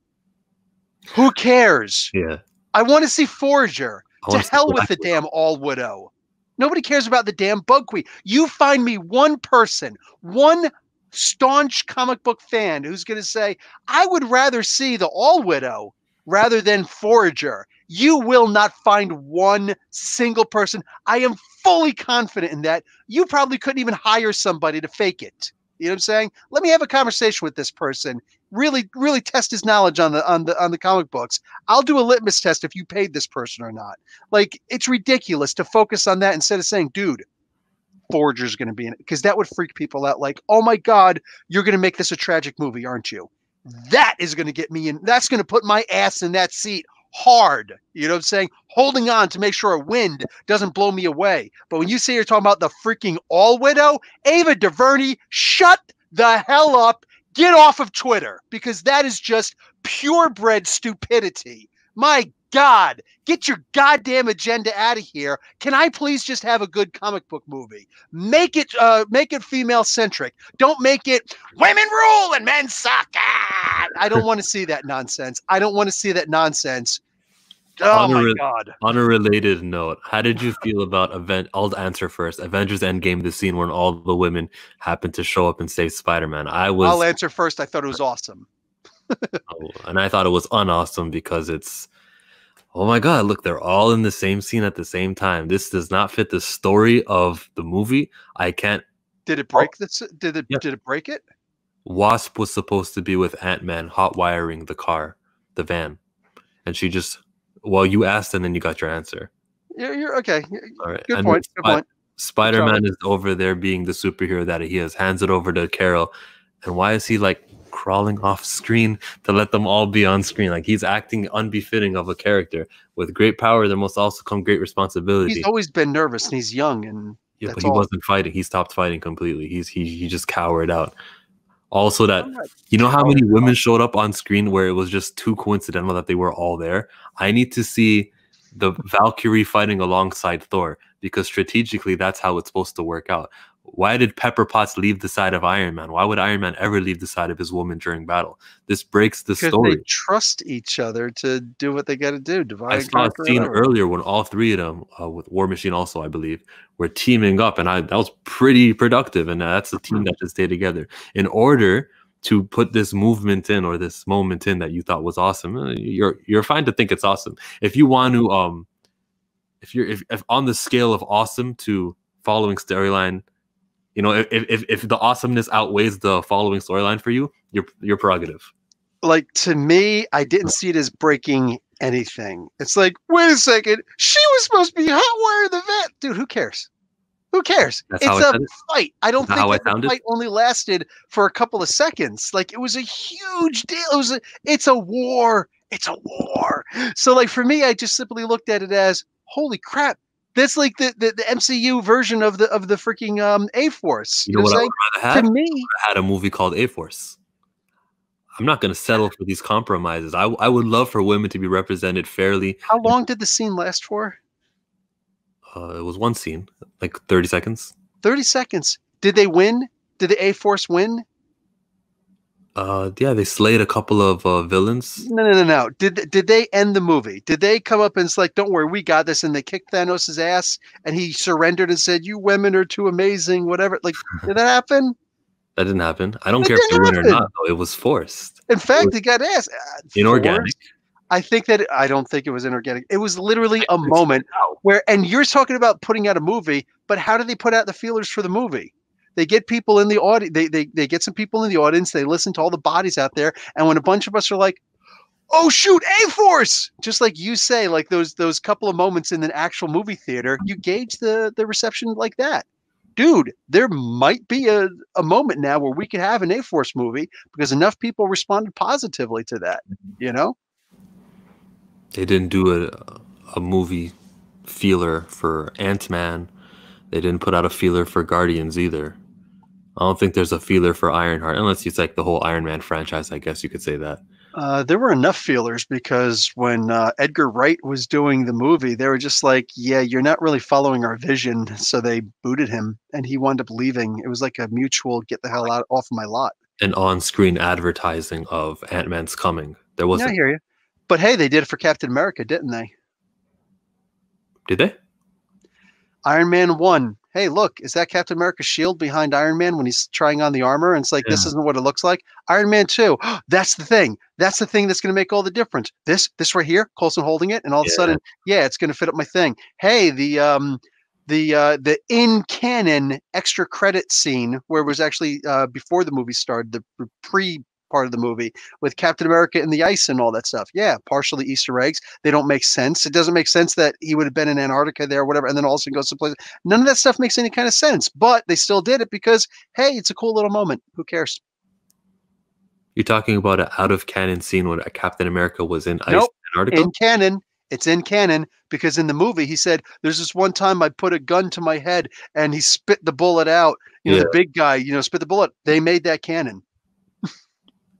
Who cares? Yeah. I want to see Forager. To hell with the damn All Widow. Nobody cares about the damn Bug Queen. You find me one person, one staunch comic book fan who's going to say, I would rather see the All Widow rather than Forager. You will not find one single person. I am fully confident in that. You probably couldn't even hire somebody to fake it. You know what I'm saying? Let me have a conversation with this person. Really, really test his knowledge on the comic books. I'll do a litmus test if you paid this person or not. Like, it's ridiculous to focus on that instead of saying, dude, Forager's going to be in it, because that would freak people out. Like, oh my God, you're going to make this a tragic movie, aren't you? That is going to get me in. That's going to put my ass in that seat hard. You know what I'm saying? Holding on to make sure a wind doesn't blow me away. But when you say you're talking about the freaking All Widow, Ava DuVernay, shut the hell up. Get off of Twitter, because that is just purebred stupidity. My God, get your goddamn agenda out of here. Can I please just have a good comic book movie? Make it female centric. Don't make it women rule and men suck. I don't want to see that nonsense. I don't want to see that nonsense. Oh my God. On a related note, how did you feel about I'll answer first. Avengers Endgame, the scene when all the women happened to show up and save Spider-Man. I'll answer first. I thought it was awesome. And I thought it was unawesome because it's, oh my God, look, they're all in the same scene at the same time. This does not fit the story of the movie. I can't. Did it break this? Did it break it? Wasp was supposed to be with Ant-Man hot wiring the car, the van. And she just, well, you asked and then you got your answer. You're okay. All right. Good point. Good point. Spider-Man is over there being the superhero that he is, hands it over to Carol. And why is he like crawling off screen to let them all be on screen? Like, he's acting unbefitting of a character. With great power, there must also come great responsibility. He's always been nervous and he's young, and yeah, but he wasn't fighting. He stopped fighting completely. He just cowered out. Also, that you know how many women showed up on screen where it was just too coincidental that they were all there. I need to see the Valkyrie fighting alongside Thor, because strategically that's how it's supposed to work out. Why did Pepper Potts leave the side of Iron Man? Why would Iron Man ever leave the side of his woman during battle? This breaks the story. They trust each other to do what they got to do. I saw a scene earlier when all three of them, with War Machine also, I believe, were teaming up, and that was pretty productive. And that's the team that should stay together. In order to put this movement in, or this moment in that you thought was awesome, you're fine to think it's awesome. If you want to, if on the scale of awesome to following storyline, you know, if the awesomeness outweighs the following storyline for you, your prerogative. Like, to me, I didn't see it as breaking anything. It's like, wait a second, she was supposed to be hot wire the vet. Dude, who cares? Who cares? It's a fight. I don't think the fight only lasted for a couple of seconds. Like, it was a huge deal. It's a war. It's a war. So, like, for me, I just simply looked at it as, holy crap. That's like the MCU version of the freaking A-Force. You know what I would rather have? To me, I had a movie called A-Force. I'm not going to settle for these compromises. I would love for women to be represented fairly. How long did the scene last for? It was one scene, like 30 seconds. 30 seconds. Did they win? Did the A-Force win? Yeah, they slayed a couple of villains. No. Did they end the movie? Did they come up and it's like, don't worry, we got this, and they kicked Thanos' ass and he surrendered and said, you women are too amazing, whatever? Like, did that happen? That didn't happen. I don't care if they win or not, though. It was forced. In fact, they got ass. Inorganic. I don't think it was inorganic. It was literally a moment where, and you're talking about putting out a movie, but how do they put out the feelers for the movie? They get people in the audience. They get some people in the audience. They listen to all the bodies out there. And when a bunch of us are like, oh, shoot, A-Force, just like you say, like those couple of moments in an actual movie theater, you gauge the reception like that. Dude, there might be a moment now where we could have an A-Force movie because enough people responded positively to that, you know? They didn't do a movie feeler for Ant-Man. They didn't put out a feeler for Guardians either. I don't think there's a feeler for Ironheart, unless it's like the whole Iron Man franchise, I guess you could say that. There were enough feelers because when Edgar Wright was doing the movie, they were just like, yeah, you're not really following our vision. So they booted him and he wound up leaving. It was like a mutual get the hell out off my lot. An on-screen advertising of Ant-Man's coming. There Yeah, I wasn't. hear you. But hey, they did it for Captain America, didn't they? Did they? Iron Man 1. Hey, look, is that Captain America's shield behind Iron Man when he's trying on the armor? And it's like, this Yeah. isn't what it looks like. Iron Man 2. That's the thing. That's the thing that's going to make all the difference. This right here, Coulson holding it, and all of a sudden, yeah, it's going to fit up my thing. Hey, the in canon extra credit scene where it was actually before the movie started, the pre part of the movie with Captain America and the ice and all that stuff. Yeah, partially Easter eggs. They don't make sense. It doesn't make sense that he would have been in Antarctica there or whatever, and then all of a sudden goes someplace. None of that stuff makes any kind of sense, but they still did it because, hey, it's a cool little moment. Who cares? You're talking about an out-of-canon scene when Captain America was in ice Nope. in Antarctica? In canon. It's in canon because in the movie he said, there's this one time I put a gun to my head and he spit the bullet out. The big guy, spit the bullet. They made that canon.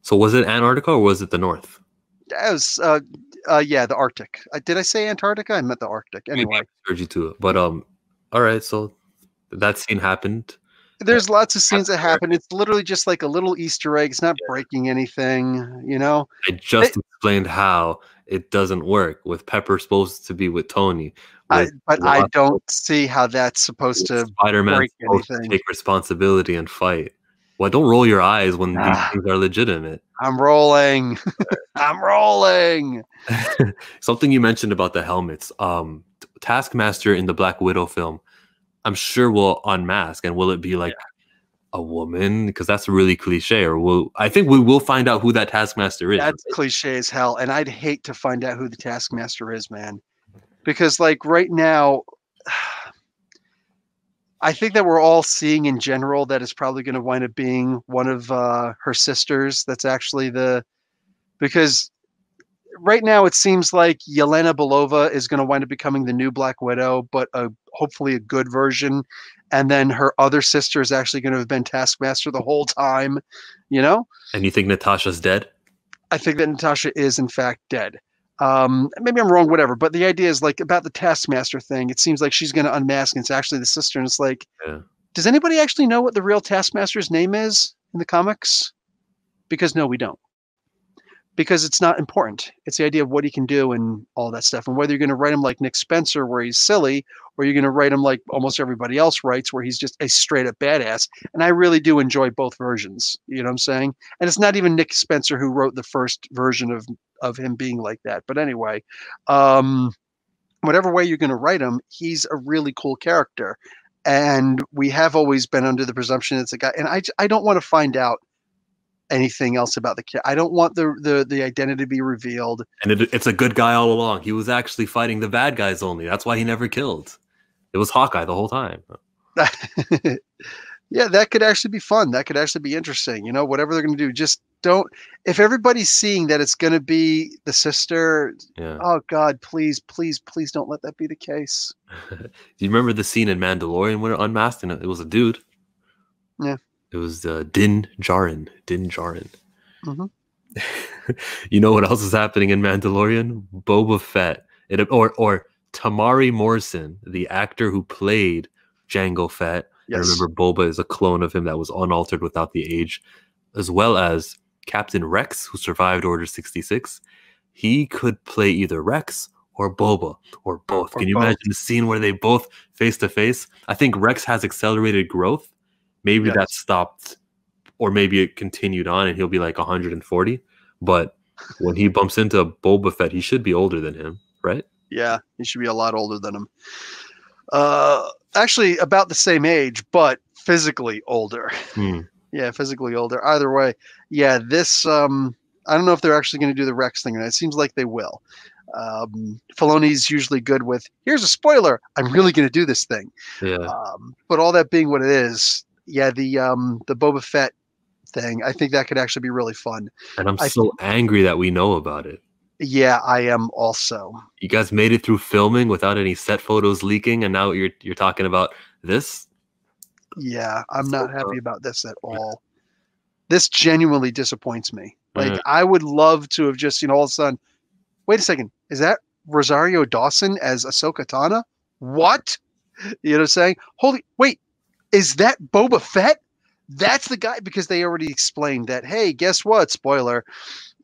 So was it Antarctica or was it the North? That was, yeah, the Arctic. Did I say Antarctica? I meant the Arctic. Anyway. I urge you to it. But all right, so that scene happened. There's lots of scenes that happen. It's literally just like a little Easter egg. It's not breaking anything, I just explained how it doesn't work with Pepper supposed to be with Tony. But I don't see how that's supposed to Spider-Man break supposed to anything. take responsibility and fight. Well, don't roll your eyes when these things are legitimate. I'm rolling. I'm rolling. Something you mentioned about the helmets. Taskmaster in the Black Widow film, I'm sure will unmask, and will it be like a woman? Because that's really cliche. Or I think we will find out who that Taskmaster is. That's cliche as hell, and I'd hate to find out who the Taskmaster is, man. Because like right now, I think that we're all seeing in general that it's probably going to wind up being one of her sisters. That's actually because right now it seems like Yelena Belova is going to wind up becoming the new Black Widow, but hopefully a good version. And then her other sister is actually going to have been Taskmaster the whole time, And you think Natasha's dead? I think that Natasha is in fact dead. Maybe I'm wrong, whatever. But the idea is like about the Taskmaster thing. It seems like she's going to unmask and it's actually the sister. And it's like, does anybody actually know what the real Taskmaster's name is in the comics? Because no, we don't. Because it's not important. It's the idea of what he can do and all that stuff. And whether you're going to write him like Nick Spencer, where he's silly, or you're going to write him like almost everybody else writes, where he's just a straight up badass. And I really do enjoy both versions. You know what I'm saying? And it's not even Nick Spencer who wrote the first version of him being like that. But anyway, whatever way you're going to write him, he's a really cool character. And we have always been under the presumption it's a guy. And I don't want to find out anything else about the kid. I don't want the identity to be revealed. And it's a good guy all along. He was actually fighting the bad guys only. That's why he never killed. It was Hawkeye the whole time. Yeah, that could actually be fun. That could actually be interesting. Whatever they're going to do, just don't. If everybody's seeing that it's going to be the sister, oh God, please, please, please don't let that be the case. Do you remember the scene in Mandalorian when it unmasked and it was a dude? Yeah. It was Din Djarin. Din Djarin. Mm-hmm. You know what else is happening in Mandalorian? BoBa Fett. Or Tamari Morrison, the actor who played Jango Fett. Yes. I remember Boba is a clone of him that was unaltered without the age, as well as Captain Rex, who survived Order 66. He could play either Rex or Boba or both. Can you imagine the scene where they both face to face? I think Rex has accelerated growth. Maybe that stopped, or maybe it continued on and he'll be like 140. But when he bumps into Boba Fett, he should be older than him, right? Yeah, he should be a lot older than him. Actually, about the same age, but physically older. Yeah, physically older. Either way, yeah, this, I don't know if they're actually going to do the Rex thing. It seems like they will. Filoni's usually good with, here's a spoiler, I'm really going to do this thing. Yeah. But all that being what it is, yeah, the Boba Fett thing, I think that could actually be really fun. And I'm so angry that we know about it. Yeah, I am also. You guys made it through filming without any set photos leaking, and now you're talking about this? Yeah, I'm not happy about this at all. This genuinely disappoints me. Like, I would love to have just, all of a sudden, wait a second, is that Rosario Dawson as Ahsoka Tano? What? You know what I'm saying? Wait, is that Boba Fett? That's the guy, because they already explained that, hey, guess what? Spoiler.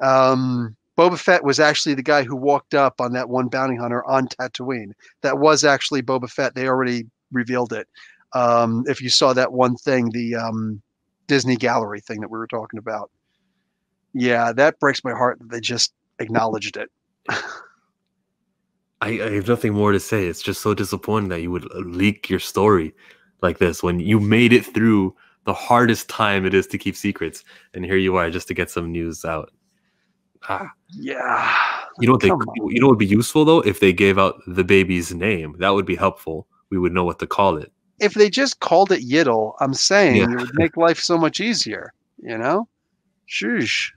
Boba Fett was actually the guy who walked up on that one bounty hunter on Tatooine. That was actually Boba Fett. They already revealed it. If you saw that one thing, the Disney Gallery thing that we were talking about. Yeah, that breaks my heart that they just acknowledged it. I have nothing more to say. It's just so disappointing that you would leak your story like this when you made it through the hardest time it is to keep secrets, and here you are just to get some news out. Yeah. You know what would be useful though? If they gave out the baby's name, that would be helpful. We would know what to call it. If they just called it Yiddle, I'm saying it would make life so much easier, Shush.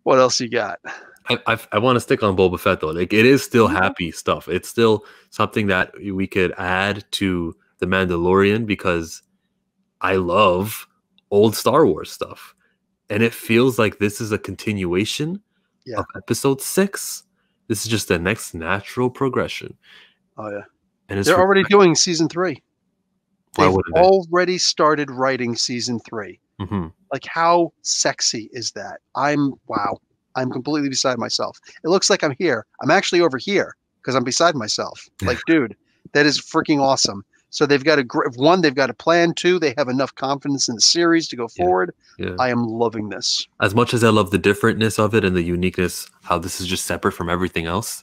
What else you got? I want to stick on Boba Fett though. Like, it is still happy stuff. It's still something that we could add to The Mandalorian, because I love old Star Wars stuff. And it feels like this is a continuation of Episode 6. This is just the next natural progression. Oh, yeah. And they're already doing Season 3. They've already started writing Season 3. Mm-hmm. Like, how sexy is that? Wow. I'm completely beside myself. It looks like I'm here. I'm actually over here because I'm beside myself. Like, dude, that is freaking awesome. So they've got they've got a plan. 2, they have enough confidence in the series to go forward. Yeah. I am loving this. As much as I love the differentness of it and the uniqueness, how this is just separate from everything else,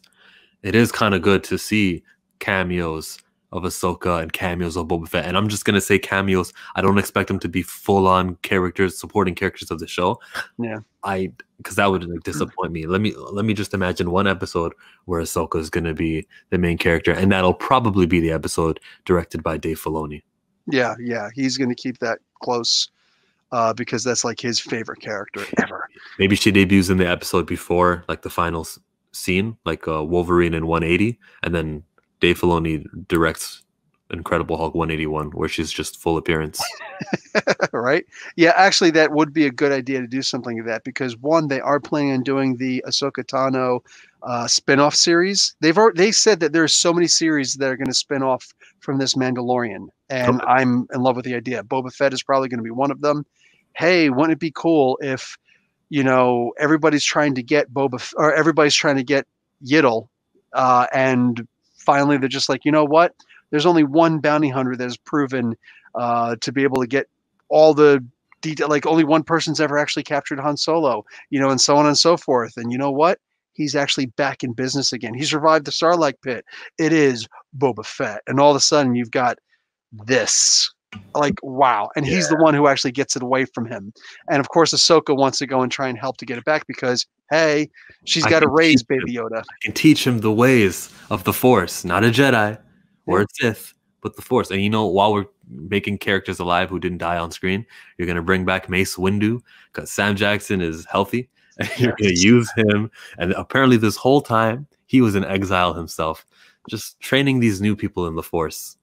it is kind of good to see cameos of Ahsoka and cameos of Boba Fett. And I'm just going to say cameos. I don't expect them to be full-on characters, supporting characters of the show. Yeah. Because that would disappoint me. Let me just imagine one episode where Ahsoka is going to be the main character, and that'll probably be the episode directed by Dave Filoni. Yeah, he's going to keep that close because that's like his favorite character ever. Maybe she debuts in the episode before, like the final scene, like Wolverine in 180, and then Dave Filoni directs Incredible Hulk 181, where she's just full appearance. Right? Yeah, actually, that would be a good idea to do something like that, because one, they are planning on doing the Ahsoka Tano spin-off series. They said that there's so many series that are going to spin off from this Mandalorian, and I'm in love with the idea. Boba Fett is probably going to be one of them. Hey, wouldn't it be cool if, everybody's trying to get everybody's trying to get Yiddle, and finally they're just like, you know what? There's only one bounty hunter that has proven to be able to get all the detail. Like, only one person's ever actually captured Han Solo, and so on and so forth. And you know what? He's actually back in business again. He survived the Sarlacc pit. It is Boba Fett. And all of a sudden you've got this. Like, wow. And he's the one who actually gets it away from him. And of course, Ahsoka wants to go and try and help to get it back because, hey, she's got to raise Baby Yoda. I can teach him the ways of the Force, not a Jedi or a Sith, but the Force. And while we're making characters alive who didn't die on screen, you're going to bring back Mace Windu because Sam Jackson is healthy. And you're going to use him. And apparently this whole time, he was in exile himself, just training these new people in the Force.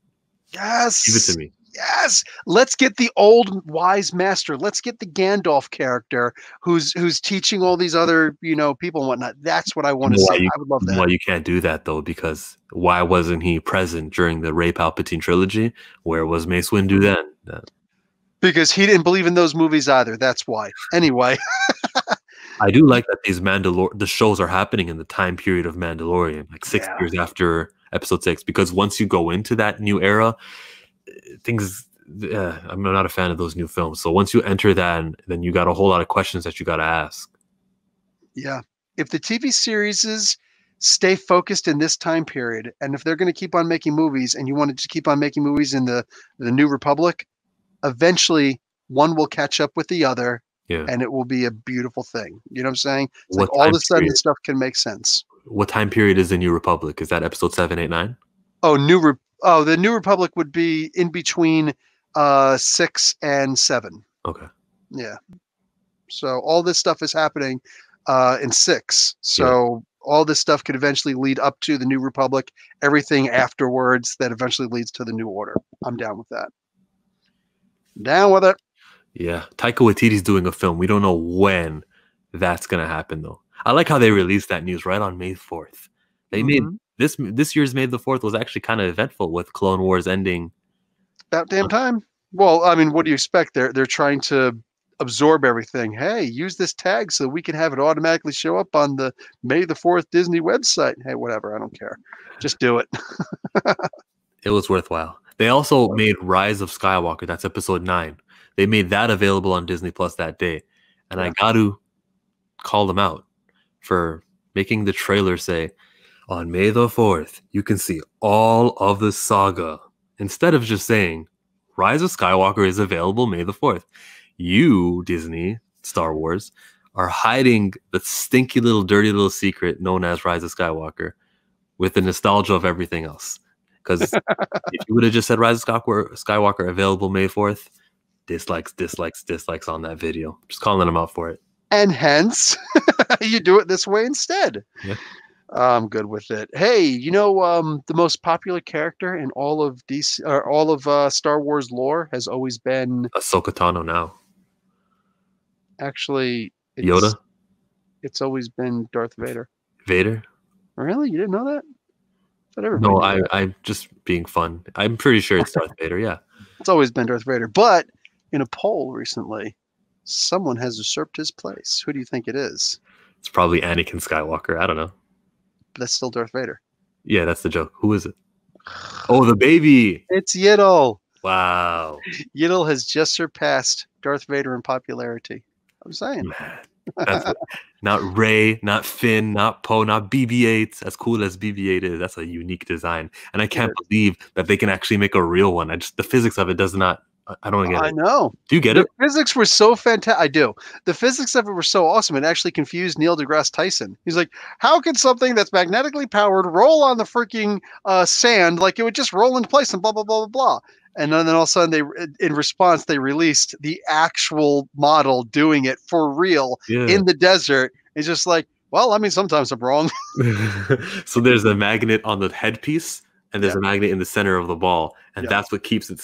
Yes. Give it to me. Yes, let's get the old wise master. Let's get the Gandalf character who's teaching all these other people and whatnot. That's what I want to see. I would love that. Well, you can't do that though, because why wasn't he present during the Rey Palpatine trilogy? Where was Mace Windu then? Because he didn't believe in those movies either. That's why. Anyway, I do like that the shows are happening in the time period of Mandalorian, like 6 years after Episode 6. Because once you go into that new era, things I'm not a fan of those new films. So once you enter that, then you got a whole lot of questions that you got to ask. Yeah. If the TV series stay focused in this time period, and if they're going to keep on making movies and you wanted to keep on making movies in the New Republic, eventually one will catch up with the other and it will be a beautiful thing. You know what I'm saying? It's like all of a sudden stuff can make sense. What time period is the New Republic? Is that episode 7, 8, 9? Oh, the New Republic would be in between 6 and 7. Okay. Yeah. So all this stuff is happening in 6. So all this stuff could eventually lead up to the New Republic. Everything afterwards that eventually leads to the New Order. I'm down with that. Down with it. Yeah, Taika Waititi's doing a film. We don't know when that's gonna happen though. I like how they released that news right on May 4th. They made Hmm. this year's May the 4th was actually kind of eventful with Clone Wars ending. About damn time. Well, I mean, what do you expect? They're trying to absorb everything. Hey, use this tag so we can have it automatically show up on the May the 4th Disney website. Hey, whatever, I don't care. Just do it. It was worthwhile. They also made Rise of Skywalker. That's episode 9. They made that available on Disney Plus that day, and I Yeah. got to call them out for making the trailer say, on May the 4th, you can see all of the saga. Instead of just saying, Rise of Skywalker is available May the 4th. You, Disney, Star Wars, are hiding the stinky little, dirty little secret known as Rise of Skywalker with the nostalgia of everything else. Because if you would have just said Rise of Skywalker available May 4th, dislikes, dislikes, dislikes on that video. Just calling them out for it. And hence, you do it this way instead. Yeah. I'm good with it. Hey, you know, the most popular character in all of DC or all of Star Wars lore has always been Ahsoka Tano now. actually Yoda? It's always been Darth Vader. Vader? Really? You didn't know that? But everybody No, knew that. I'm just being fun. I'm pretty sure it's Darth Vader, yeah. It's always been Darth Vader. But in a poll recently, someone has usurped his place. Who do you think it is? It's probably Anakin Skywalker. I don't know. But that's still Darth Vader. Yeah, that's the joke. Who is it? Oh, the baby. It's Yiddle. Wow. Yiddle has just surpassed Darth Vader in popularity. I'm saying. Man, that's not Rey, not Finn, not Poe, not BB-8. As cool as BB-8 is, that's a unique design. And I can't believe that they can actually make a real one. The physics of it does not, I don't get it. I know. Do you get it? The physics were so fantastic. I do. The physics of it were so awesome. It actually confused Neil deGrasse Tyson. He's like, how can something that's magnetically powered roll on the freaking sand like it would just roll into place and blah, blah, blah, blah, blah. And then all of a sudden, in response, they released the actual model doing it for real in the desert. It's just like, well, I mean, sometimes I'm wrong. So there's a magnet on the headpiece, and there's a magnet in the center of the ball, and that's what keeps it.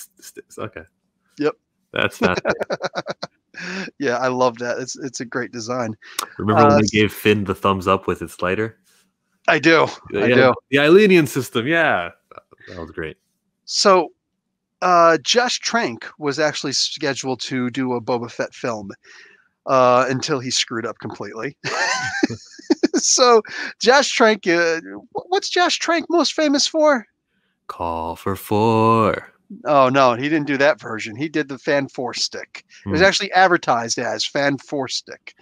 Okay. Yep. That's fascinating. Yeah, I love that. It's a great design. Remember when they gave Finn the thumbs up with its lighter? I do. I do. The Ilenian system. Yeah. That was great. So Josh Trank was actually scheduled to do a Boba Fett film until he screwed up completely. So Josh Trank, what's Josh Trank most famous for? Call for 4. Oh, no, he didn't do that version. He did the Fan 4 stick. It was actually advertised as Fan 4 stick.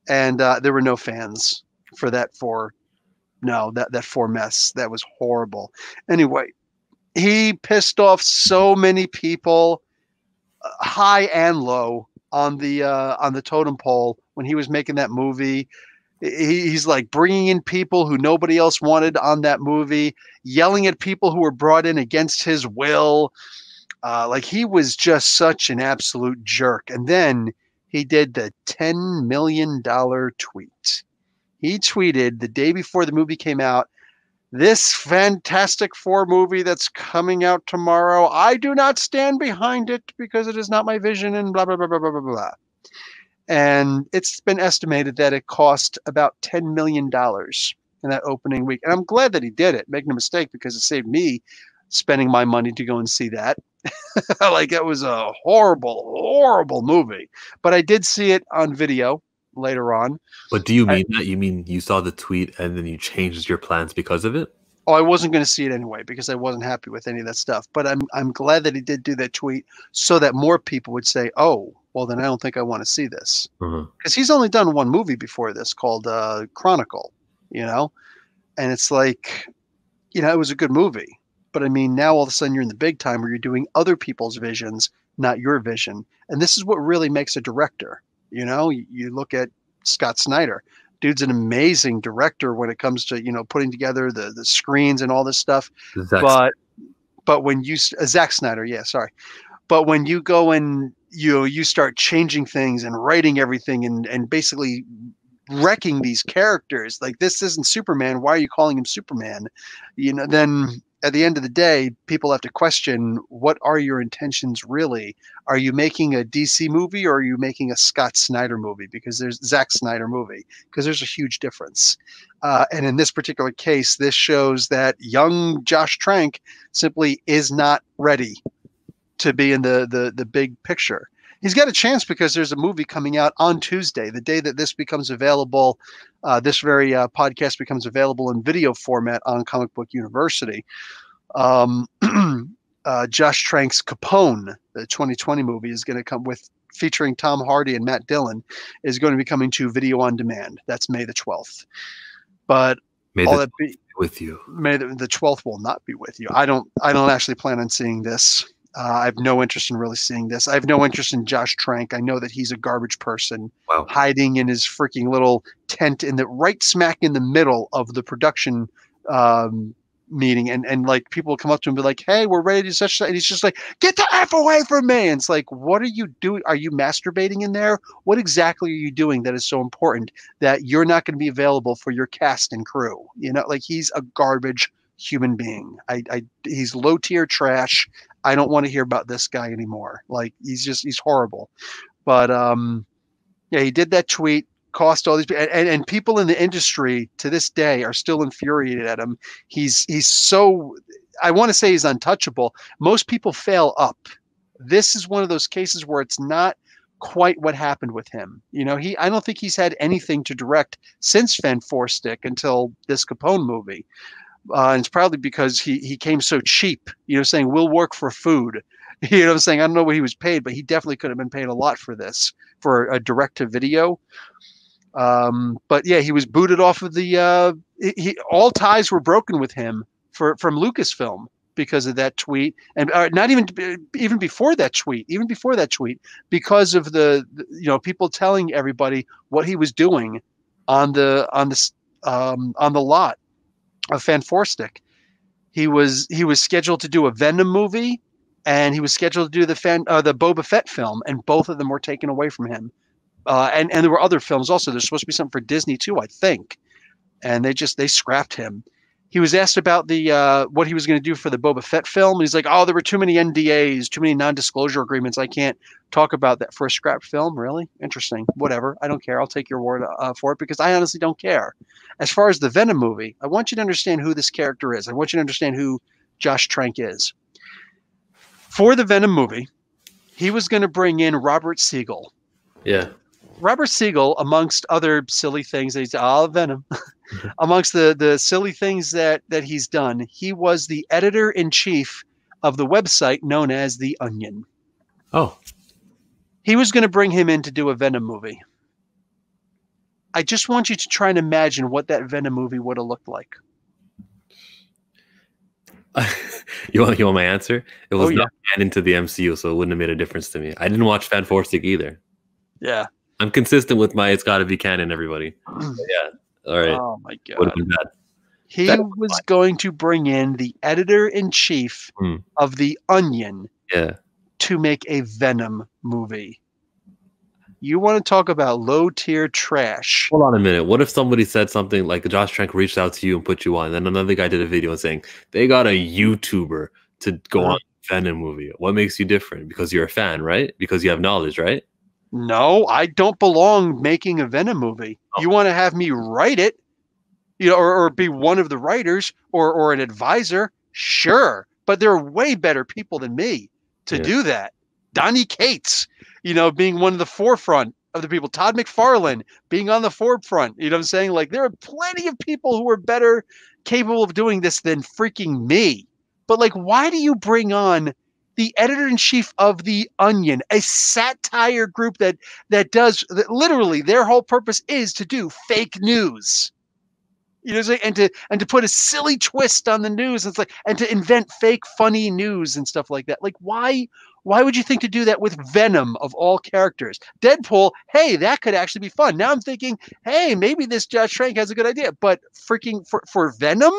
And there were no fans for that 4. No, that 4 mess. That was horrible. Anyway, he pissed off so many people, high and low, on the totem pole when he was making that movie. He's like bringing in people who nobody else wanted on that movie, yelling at people who were brought in against his will. Like he was just such an absolute jerk. And then he did the $10 million tweet. He tweeted the day before the movie came out, this Fantastic Four movie that's coming out tomorrow, I do not stand behind it because it is not my vision and blah, blah, blah, blah, blah, blah, blah. And it's been estimated that it cost about $10 million in that opening week. And I'm glad that he did it. Make no mistake, because it saved me spending my money to go and see that. Like, it was a horrible, horrible movie. But I did see it on video later on. But do you mean that? You mean you saw the tweet and then you changed your plans because of it? Oh, I wasn't going to see it anyway because I wasn't happy with any of that stuff. But I'm glad that he did do that tweet so that more people would say, "Oh, well, then I don't think I want to see this," because he's only done one movie before this called Chronicle, and it's like, it was a good movie, but I mean, now all of a sudden you're in the big time where you're doing other people's visions, not your vision, and this is what really makes a director. You look at Scott Snyder. Dude's an amazing director when it comes to, putting together the screens and all this stuff. But when you Zack Snyder, yeah, sorry. But when you go and you start changing things and writing everything and basically wrecking these characters, like, this isn't Superman. Why are you calling him Superman? Then at the end of the day, people have to question, what are your intentions really? Are you making a DC movie or are you making a Scott Snyder movie? Because there's Zack Snyder movie, because there's a huge difference. And in this particular case, this shows that young Josh Trank simply is not ready to be in the big picture. He's got a chance because there's a movie coming out on Tuesday, the day that this becomes available. This very podcast becomes available in video format on Comic Book University. Josh Trank's Capone, the 2020 movie, is going to come with featuring Tom Hardy and Matt Dillon, is going to be coming to video on demand. That's May the 12th. But May all the that be with you. May the 12th will not be with you. I don't actually plan on seeing this. I have no interest in really seeing this. I have no interest in Josh Trank. I know that he's a garbage person, Wow. hiding in his freaking little tent in the right smack in the middle of the production meeting, and like people will come up to him and be like, "Hey, we're ready to do such," and he's just like, "Get the F away from me!" And it's like, what are you doing? Are you masturbating in there? What exactly are you doing that is so important that you're not going to be available for your cast and crew? You know, like, he's a garbage human being. He's low tier trash. I don't want to hear about this guy anymore. Like, he's horrible. But yeah, he did that tweet, cost all these, and people in the industry to this day are still infuriated at him. He's so, I want to say he's untouchable. Most people fail up. This is one of those cases where it's not quite what happened with him. You know, I don't think he's had anything to direct since Fan Four Stick until this Capone movie. And it's probably because he came so cheap, you know, saying we'll work for food. You know what I'm saying? I don't know what he was paid, but he definitely could have been paid a lot for this, for a direct to video. But yeah, he was booted off of the, all ties were broken with him from Lucasfilm because of that tweet. And not even before that tweet, because of the you know, people telling everybody what he was doing on the lot of Fan Four Stick. He was scheduled to do a Venom movie, and he was scheduled to do the BoBa Fett film, and both of them were taken away from him. And there were other films also. There's supposed to be something for Disney too, I think, and they scrapped him. He was asked about the what he was going to do for the Boba Fett film, and he's like, "Oh, there were too many NDAs, too many non-disclosure agreements. I can't talk about that for a scrapped film." Really? Interesting. Whatever. I don't care. I'll take your word for it, because I honestly don't care. As far as the Venom movie, I want you to understand who this character is. I want you to understand who Josh Trank is. For the Venom movie, he was going to bring in Robert Siegel. Yeah. Robert Siegel, amongst other silly things, he's all Venom. Amongst the silly things that he's done, he was the editor-in-chief of the website known as The Onion. Oh. He was going to bring him in to do a Venom movie. I just want you to try and imagine what that Venom movie would have looked like. You want my answer? It was not canon to the MCU, so it wouldn't have made a difference to me. I didn't watch Fan Four Stick either. Yeah. I'm consistent with my it's got to be canon, everybody. Yeah. All right. Oh, my God. Would have been bad. He was going to bring in the editor-in-chief of The Onion to make a Venom movie. You want to talk about low-tier trash. Hold on a minute. What if somebody said something like Josh Trank reached out to you and put you on, and then another guy did a video saying they got a YouTuber to go on a Venom movie? What makes you different? Because you're a fan, right? Because you have knowledge, right? No, I don't belong making a Venom movie. Oh. You want to have me write it, you know, or be one of the writers or an advisor? Sure. But there are way better people than me to do that. Donnie Cates, you know, being one of the forefront of the people. Todd McFarlane being on the forefront. You know what I'm saying? Like, there are plenty of people who are better capable of doing this than freaking me. But, like, why do you bring on the editor-in-chief of The Onion, a satire group that literally their whole purpose is to do fake news, you know, and to put a silly twist on the news. It's like, and to invent fake funny news and stuff like that. Like, why would you think to do that with Venom of all characters? Deadpool, hey, that could actually be fun. Now I'm thinking, hey, maybe this Josh Trank has a good idea, but freaking for Venom,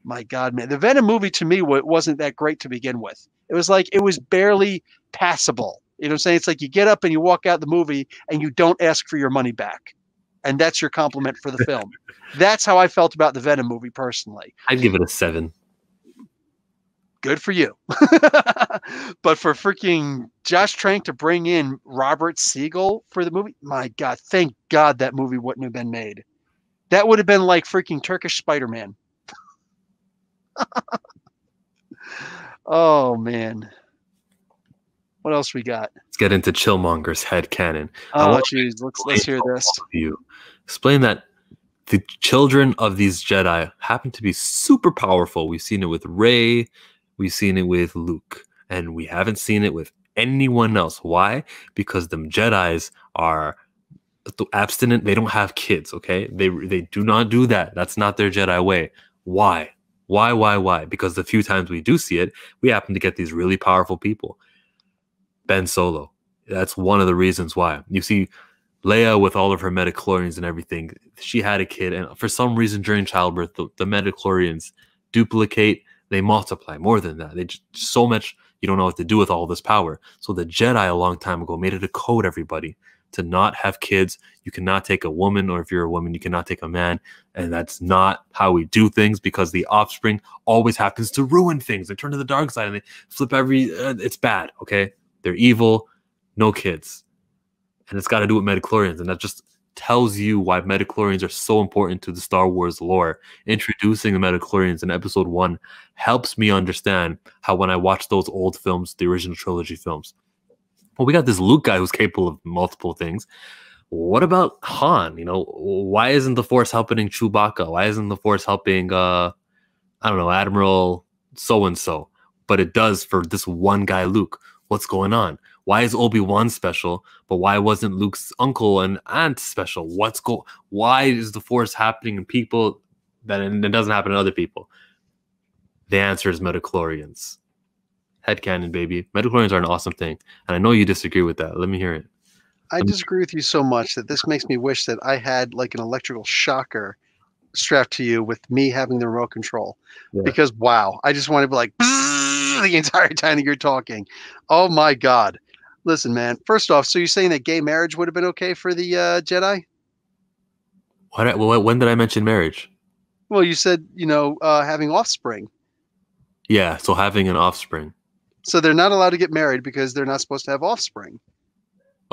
my God, man, the Venom movie to me wasn't that great to begin with. It was like, it was barely passable. You know what I'm saying? It's like you get up and you walk out the movie and you don't ask for your money back. And that's your compliment for the film. That's how I felt about the Venom movie personally. I'd give it a 7. good for you. But for freaking Josh Trank to bring in Robert Siegel for the movie, my God, thank God that movie wouldn't have been made. That would have been like freaking Turkish Spider-Man. Oh man. What else we got? Let's get into Chillmonger's headcanon. Oh geez, let's hear this. Explain that the children of these Jedi happen to be super powerful. We've seen it with Rey, we've seen it with Luke, and we haven't seen it with anyone else. Why? Because them Jedis are abstinent. They don't have kids, okay? They do not do that. That's not their Jedi way. Why? Why? Because the few times we do see it, we happen to get these really powerful people. Ben Solo. That's one of the reasons why. You see Leia with all of her midichlorians and everything. She had a kid, and for some reason during childbirth, the midichlorians duplicate. They multiply more than that. They just so much you don't know what to do with all this power. So the Jedi a long time ago made it a code, everybody, to not have kids. You cannot take a woman, or if you're a woman, you cannot take a man. And that's not how we do things, because the offspring always happens to ruin things. They turn to the dark side and they flip it's bad, okay? They're evil, no kids. And it's got to do with midichlorians. And that just tells you why midichlorians are so important to the Star Wars lore. Introducing the midichlorians in episode 1 helps me understand how when I watch those old films, the original trilogy films, well, we got this Luke guy who's capable of multiple things. What about Han? You know, why isn't the Force helping Chewbacca? Why isn't the Force helping, I don't know, Admiral so-and-so? But it does for this one guy, Luke. What's going on? Why is Obi-Wan special, but why wasn't Luke's uncle and aunt special? Why is the Force happening in people that it doesn't happen to other people? The answer is midichlorians. Headcanon, baby. Midichlorians are an awesome thing. And I know you disagree with that. Let me hear it. I disagree with you so much that this makes me wish that I had like an electrical shocker strapped to you with me having the remote control. Yeah. Because wow, I just want to be like the entire time that you're talking. Oh my God. Listen, man. First off, so you're saying that gay marriage would have been okay for the Jedi? When did I mention marriage? Well, you said, having offspring. Yeah, so having an offspring. So they're not allowed to get married because they're not supposed to have offspring.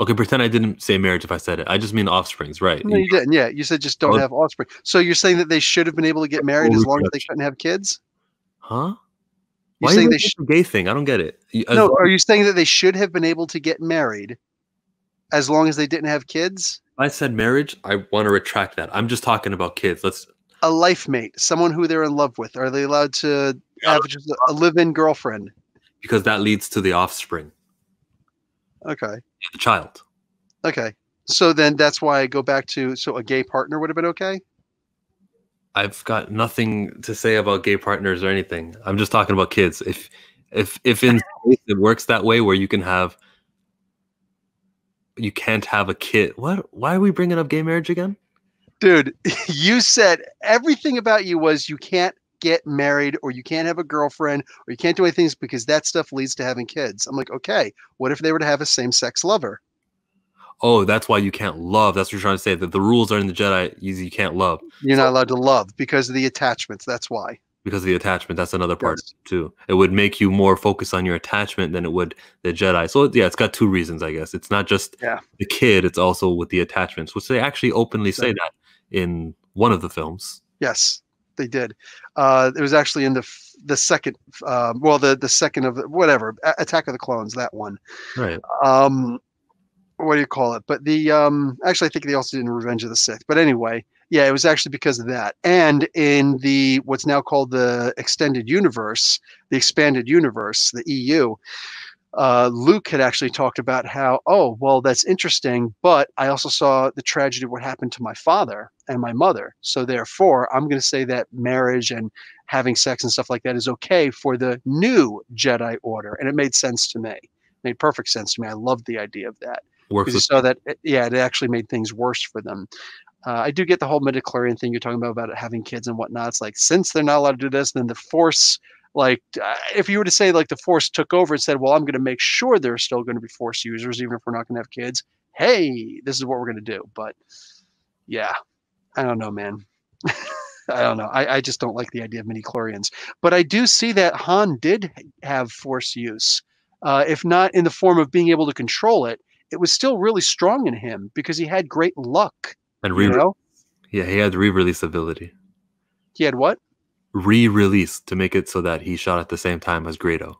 Okay, pretend I didn't say marriage if I said it. I just mean offsprings, right? No, you didn't. Yeah, you said just don't have offspring. So you're saying that they should have been able to get married as long as they couldn't have kids? Huh? You're saying they should gay thing? I don't get it. No, are you saying that they should have been able to get married as long as they didn't have kids? If I said marriage, I want to retract that. I'm just talking about kids. A life mate, someone who they're in love with. Are they allowed to have just a live-in girlfriend? Because that leads to the offspring. Okay. The child. Okay. So then that's why I go back to, so a gay partner would have been okay? I've got nothing to say about gay partners or anything. I'm just talking about kids. If in space it works that way where you can't have a kid. What? Why are we bringing up gay marriage again? Dude, you said everything about you was you can't get married or you can't have a girlfriend or you can't do anything because that stuff leads to having kids. I'm like, okay, what if they were to have a same-sex lover? Oh, that's why you can't love. That's what you're trying to say, that the rules are in the Jedi. You can't love. You're not allowed to love because of the attachments. That's why. Because of the attachment. That's another part too. It would make you more focused on your attachment than it would the Jedi. So yeah, it's got two reasons, I guess. It's not just the kid. It's also with the attachments, which they actually openly say that in one of the films. Yes, they did. It was actually in the second, the second of whatever, Attack of the Clones, that one. Right. What do you call it? But the actually, I think they also did in Revenge of the Sith. But anyway, yeah, it was actually because of that. And in the what's now called the extended universe, the expanded universe, the EU, Luke had actually talked about how, oh, well, that's interesting, but I also saw the tragedy of what happened to my father and my mother. So therefore, I'm going to say that marriage and having sex and stuff like that is okay for the new Jedi Order. And it made sense to me. It made perfect sense to me. I loved the idea of that. Because you saw that, it actually made things worse for them. I do get the whole midichlorian thing you're talking about having kids and whatnot. It's like, since they're not allowed to do this, then the Force, like, if you were to say, like, the Force took over and said, well, I'm going to make sure there's still going to be Force users, even if we're not going to have kids. Hey, this is what we're going to do. But, yeah, I don't know, man. I don't know. I just don't like the idea of midi-chlorians. But I do see that Han did have force use. If not in the form of being able to control it, it was still really strong in him because he had great luck. And You know? yeah, he had re-release ability. He had what? Re-release to make it so that he shot at the same time as Grado.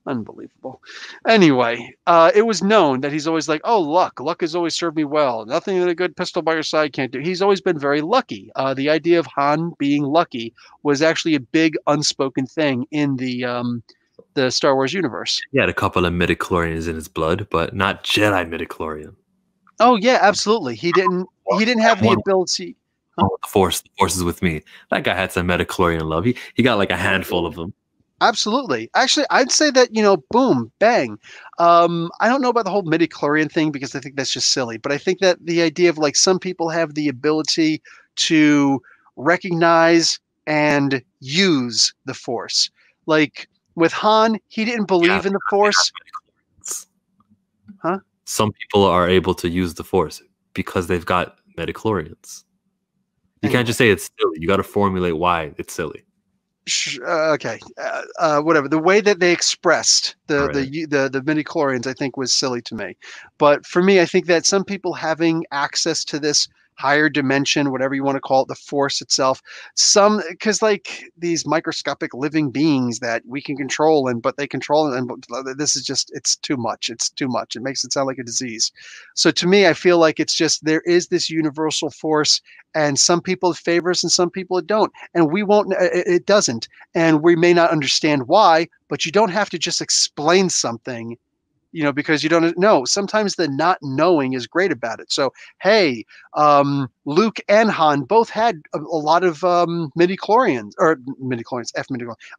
Unbelievable. Anyway, it was known that he's always like, oh, luck. Luck has always served me well. Nothing that a good pistol by your side can't do. He's always been very lucky. The idea of Han being lucky was actually a big unspoken thing in the Star Wars universe. He had a couple of midichlorians in his blood, but not Jedi midichlorian. Oh yeah, absolutely. He didn't have the ability. Oh, the Force is with me. That guy had some midichlorian love. He got like a handful of them. Absolutely. Actually, I'd say that, boom, bang. I don't know about the whole midichlorian thing because I think that's just silly. But I think that the idea of like some people have the ability to recognize and use the Force. Like with Han, he didn't believe in the Force. Huh? Some people are able to use the Force because they've got midichlorians. You can't just say it's silly. You got to formulate why it's silly. Okay, whatever. The way that they expressed the midichlorians, I think, was silly to me. But for me, I think that some people having access to this higher dimension, whatever you want to call it, the Force itself, because like these microscopic living beings that we can control, but they control, and this is just, it's too much. It's too much. It makes it sound like a disease. So to me, I feel like it's just, there is this universal force, and some people it favors and some people it don't, and it doesn't, and we may not understand why, but you don't have to just explain something, because you don't know. Sometimes the not knowing is great about it. So, hey, Luke and Han both had a lot of midichlorians,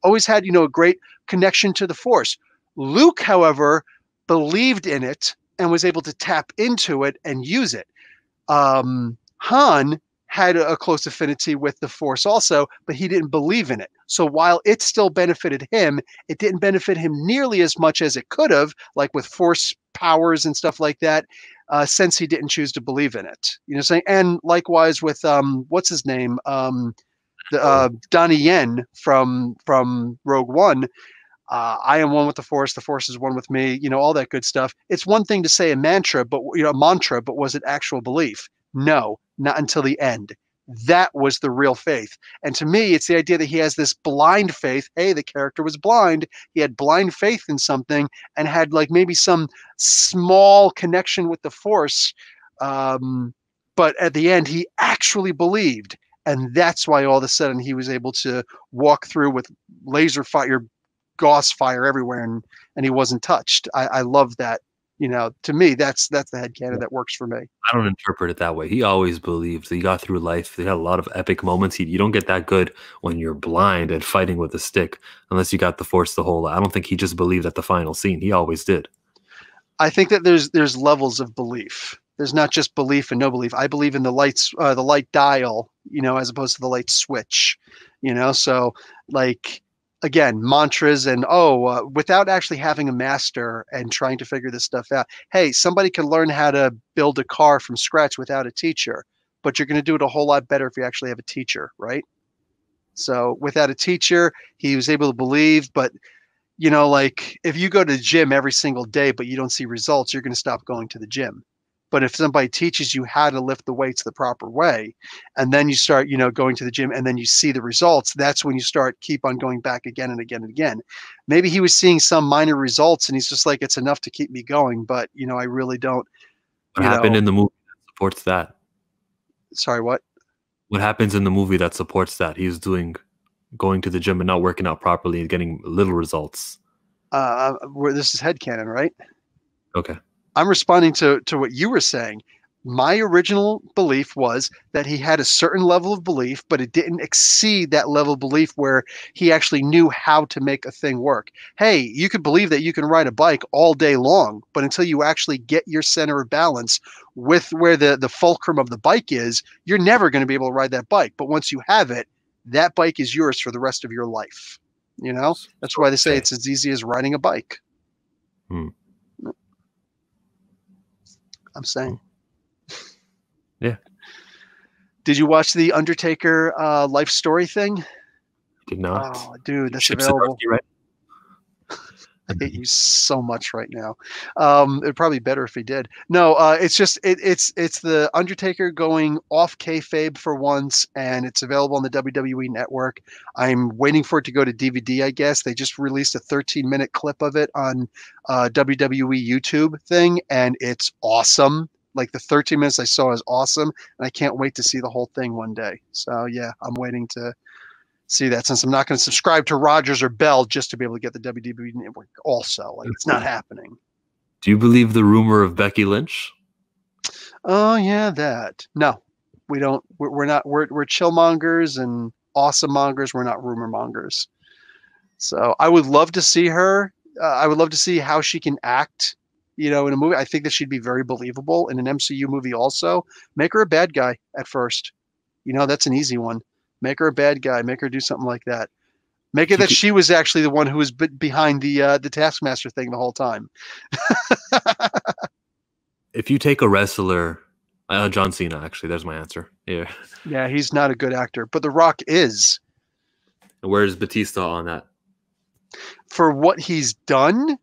always had, a great connection to the Force. Luke, however, believed in it and was able to tap into it and use it. Han had a close affinity with the Force also, but he didn't believe in it. So while it still benefited him, it didn't benefit him nearly as much as it could have, like with Force powers and stuff like that, since he didn't choose to believe in it. You know what I'm saying? And likewise with, what's his name? Donnie Yen from Rogue One. I am one with the Force is one with me, all that good stuff. It's one thing to say a mantra, but was it actual belief? No, not until the end. That was the real faith. And to me, it's the idea that he has this blind faith. Hey, the character was blind. He had blind faith in something and had like maybe some small connection with the Force. But at the end, he actually believed. And that's why all of a sudden he was able to walk through with laser fire, gauze fire everywhere, and he wasn't touched. I love that. To me, that's the headcanon that works for me. I don't interpret it that way. He always believed that he got through life. He had a lot of epic moments. You don't get that good when you're blind and fighting with a stick, unless you got the Force the whole. I don't think he just believed at the final scene. He always did. I think that there's levels of belief. There's not just belief and no belief. I believe in the light dial, as opposed to the light switch, So like, again, mantras and without actually having a master and trying to figure this stuff out. Hey, somebody can learn how to build a car from scratch without a teacher, but you're going to do it a whole lot better if you actually have a teacher, right? So without a teacher, he was able to believe, but like if you go to the gym every single day, but you don't see results, you're going to stop going to the gym. But if somebody teaches you how to lift the weights the proper way, and then you start, going to the gym and then you see the results, that's when you keep on going back again and again and again. Maybe he was seeing some minor results and he's just like, it's enough to keep me going. But, I really don't. What happened in the movie that supports that? Sorry, what? What happens in the movie that supports that? He's going to the gym and not working out properly and getting little results. This is headcanon, right? Okay. I'm responding to what you were saying. My original belief was that he had a certain level of belief, but it didn't exceed that level of belief where he actually knew how to make a thing work. Hey, you could believe that you can ride a bike all day long, but until you actually get your center of balance with where the fulcrum of the bike is, you're never going to be able to ride that bike. But once you have it, that bike is yours for the rest of your life. That's why they say it's as easy as riding a bike. I'm saying. Yeah. Did you watch the Undertaker life story thing? Did not. Oh, dude, that's Chip available. Zdarsky, right? I hate you so much right now. It'd probably be better if he did. No, it's just it's the Undertaker going off kayfabe for once, and it's available on the WWE Network. I'm waiting for it to go to DVD. I guess they just released a 13-minute clip of it on WWE YouTube thing, and it's awesome. Like the 13 minutes I saw is awesome, and I can't wait to see the whole thing one day. So yeah, I'm waiting to see that since I'm not going to subscribe to Rogers or Bell just to be able to get the WWE Network also. Like it's not happening. Do you believe the rumor of Becky Lynch? Oh yeah, that. No, we don't. We're not. We're chillmongers and awesome mongers. We're not rumor mongers. So I would love to see her. I would love to see how she can act. In a movie. I think that she'd be very believable in an MCU movie. Also, make her a bad guy at first. That's an easy one. Make her a bad guy. Make her do something like that. Make it that she was actually the one who was behind the Taskmaster thing the whole time. If you take a wrestler, John Cena, actually, there's my answer. Yeah. Yeah, he's not a good actor, but The Rock is. Where's Batista on that? For what he's done,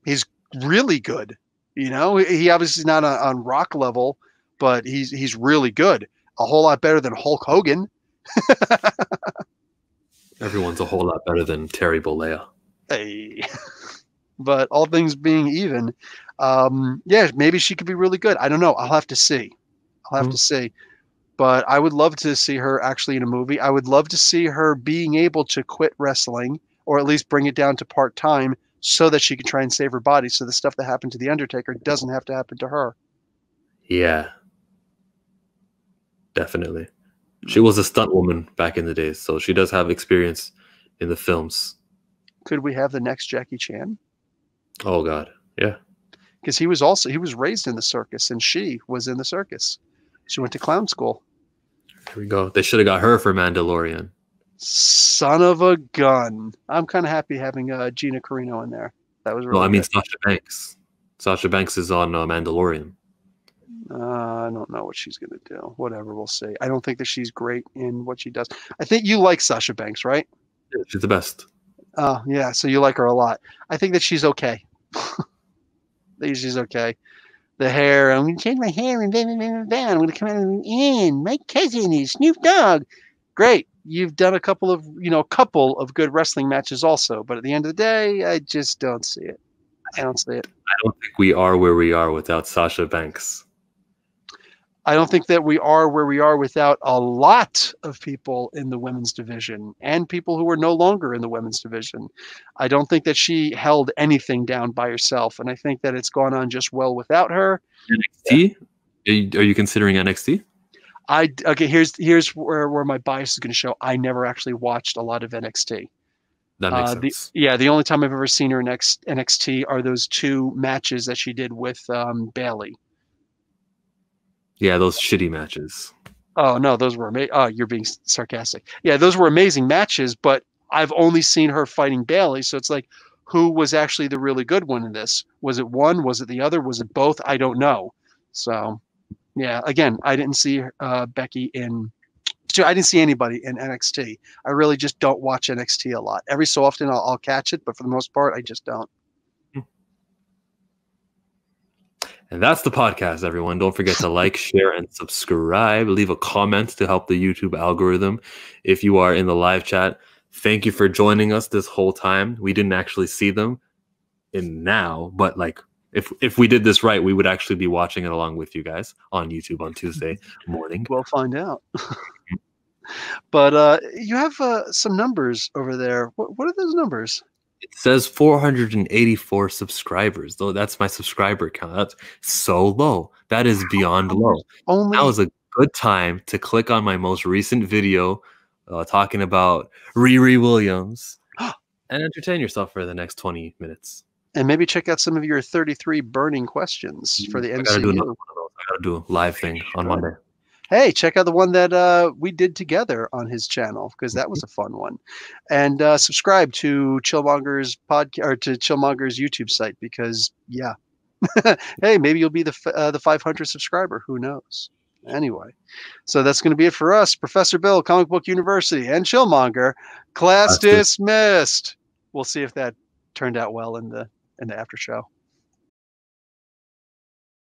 he's really good. He obviously is not on Rock level, but he's really good. A whole lot better than Hulk Hogan. Everyone's a whole lot better than Terry Bollea. Hey. But all things being even, yeah, maybe she could be really good. I don't know. I'll have to see. To see. But I would love to see her actually in a movie. I would love to see her being able to quit wrestling or at least bring it down to part-time so that she can try and save her body so the stuff that happened to The Undertaker doesn't have to happen to her. Yeah. Definitely. She was a stunt woman back in the days, so she does have experience in the films. Could we have the next Jackie Chan? Oh God, yeah. Because he was raised in the circus, and she was in the circus. She went to clown school. Here we go. They should have got her for Mandalorian. Son of a gun! I'm kind of happy having Gina Carano in there. That was really. No, I mean good. Sasha Banks. Sasha Banks is on Mandalorian. I don't know what she's going to do. Whatever, we'll see. I don't think that she's great in what she does. I think you like Sasha Banks, right? Yeah, she's the best. Oh, yeah. So you like her a lot. I think that she's okay. She's okay. The hair. I'm going to change my hair and I'm going to come out in. My cousin is Snoop Dogg. Great. You've done a couple of good wrestling matches also. But at the end of the day, I just don't see it. I don't see it. I don't think we are where we are without Sasha Banks. I don't think that we are where we are without a lot of people in the women's division and people who are no longer in the women's division. I don't think that she held anything down by herself, and I think that it's gone on just well without her. NXT? Are you considering NXT? Okay, here's where my bias is going to show. I never actually watched a lot of NXT. That makes sense. The only time I've ever seen her in NXT are those 2 matches that she did with Bayley. Yeah, those shitty matches. Oh, no, those were amazing. Oh, you're being sarcastic. Yeah, those were amazing matches, but I've only seen her fighting Bayley. So it's like, who was actually the really good one in this? Was it one? Was it the other? Was it both? I don't know. So, yeah, again, I didn't see Becky in. I didn't see anybody in NXT. I really just don't watch NXT a lot. Every so often I'll catch it, but for the most part, I just don't. And that's the podcast, everyone. Don't forget to like, share, and subscribe. Leave a comment to help the YouTube algorithm. If you are in the live chat, thank you for joining us this whole time. We didn't actually see them now, but like if we did this right, we would actually be watching it along with you guys on YouTube on Tuesday morning. We'll find out. But you have some numbers over there. What are those numbers? It says 484 subscribers, though. That's my subscriber count. That's so low. That is beyond low. Now is a good time to click on my most recent video talking about Riri Williams and entertain yourself for the next 20 minutes. And maybe check out some of your 33 burning questions for the MCU. I gotta do a live thing on Monday. Hey, check out the one that we did together on his channel because that was a fun one. And subscribe to Chillmonger's podcast or to Chillmonger's YouTube site because, yeah, hey, maybe you'll be the 500 subscriber. Who knows? Anyway, so that's going to be it for us. Professor Bill, Comic Book University, and Chillmonger. Class dismissed. We'll see if that turned out well in the after show.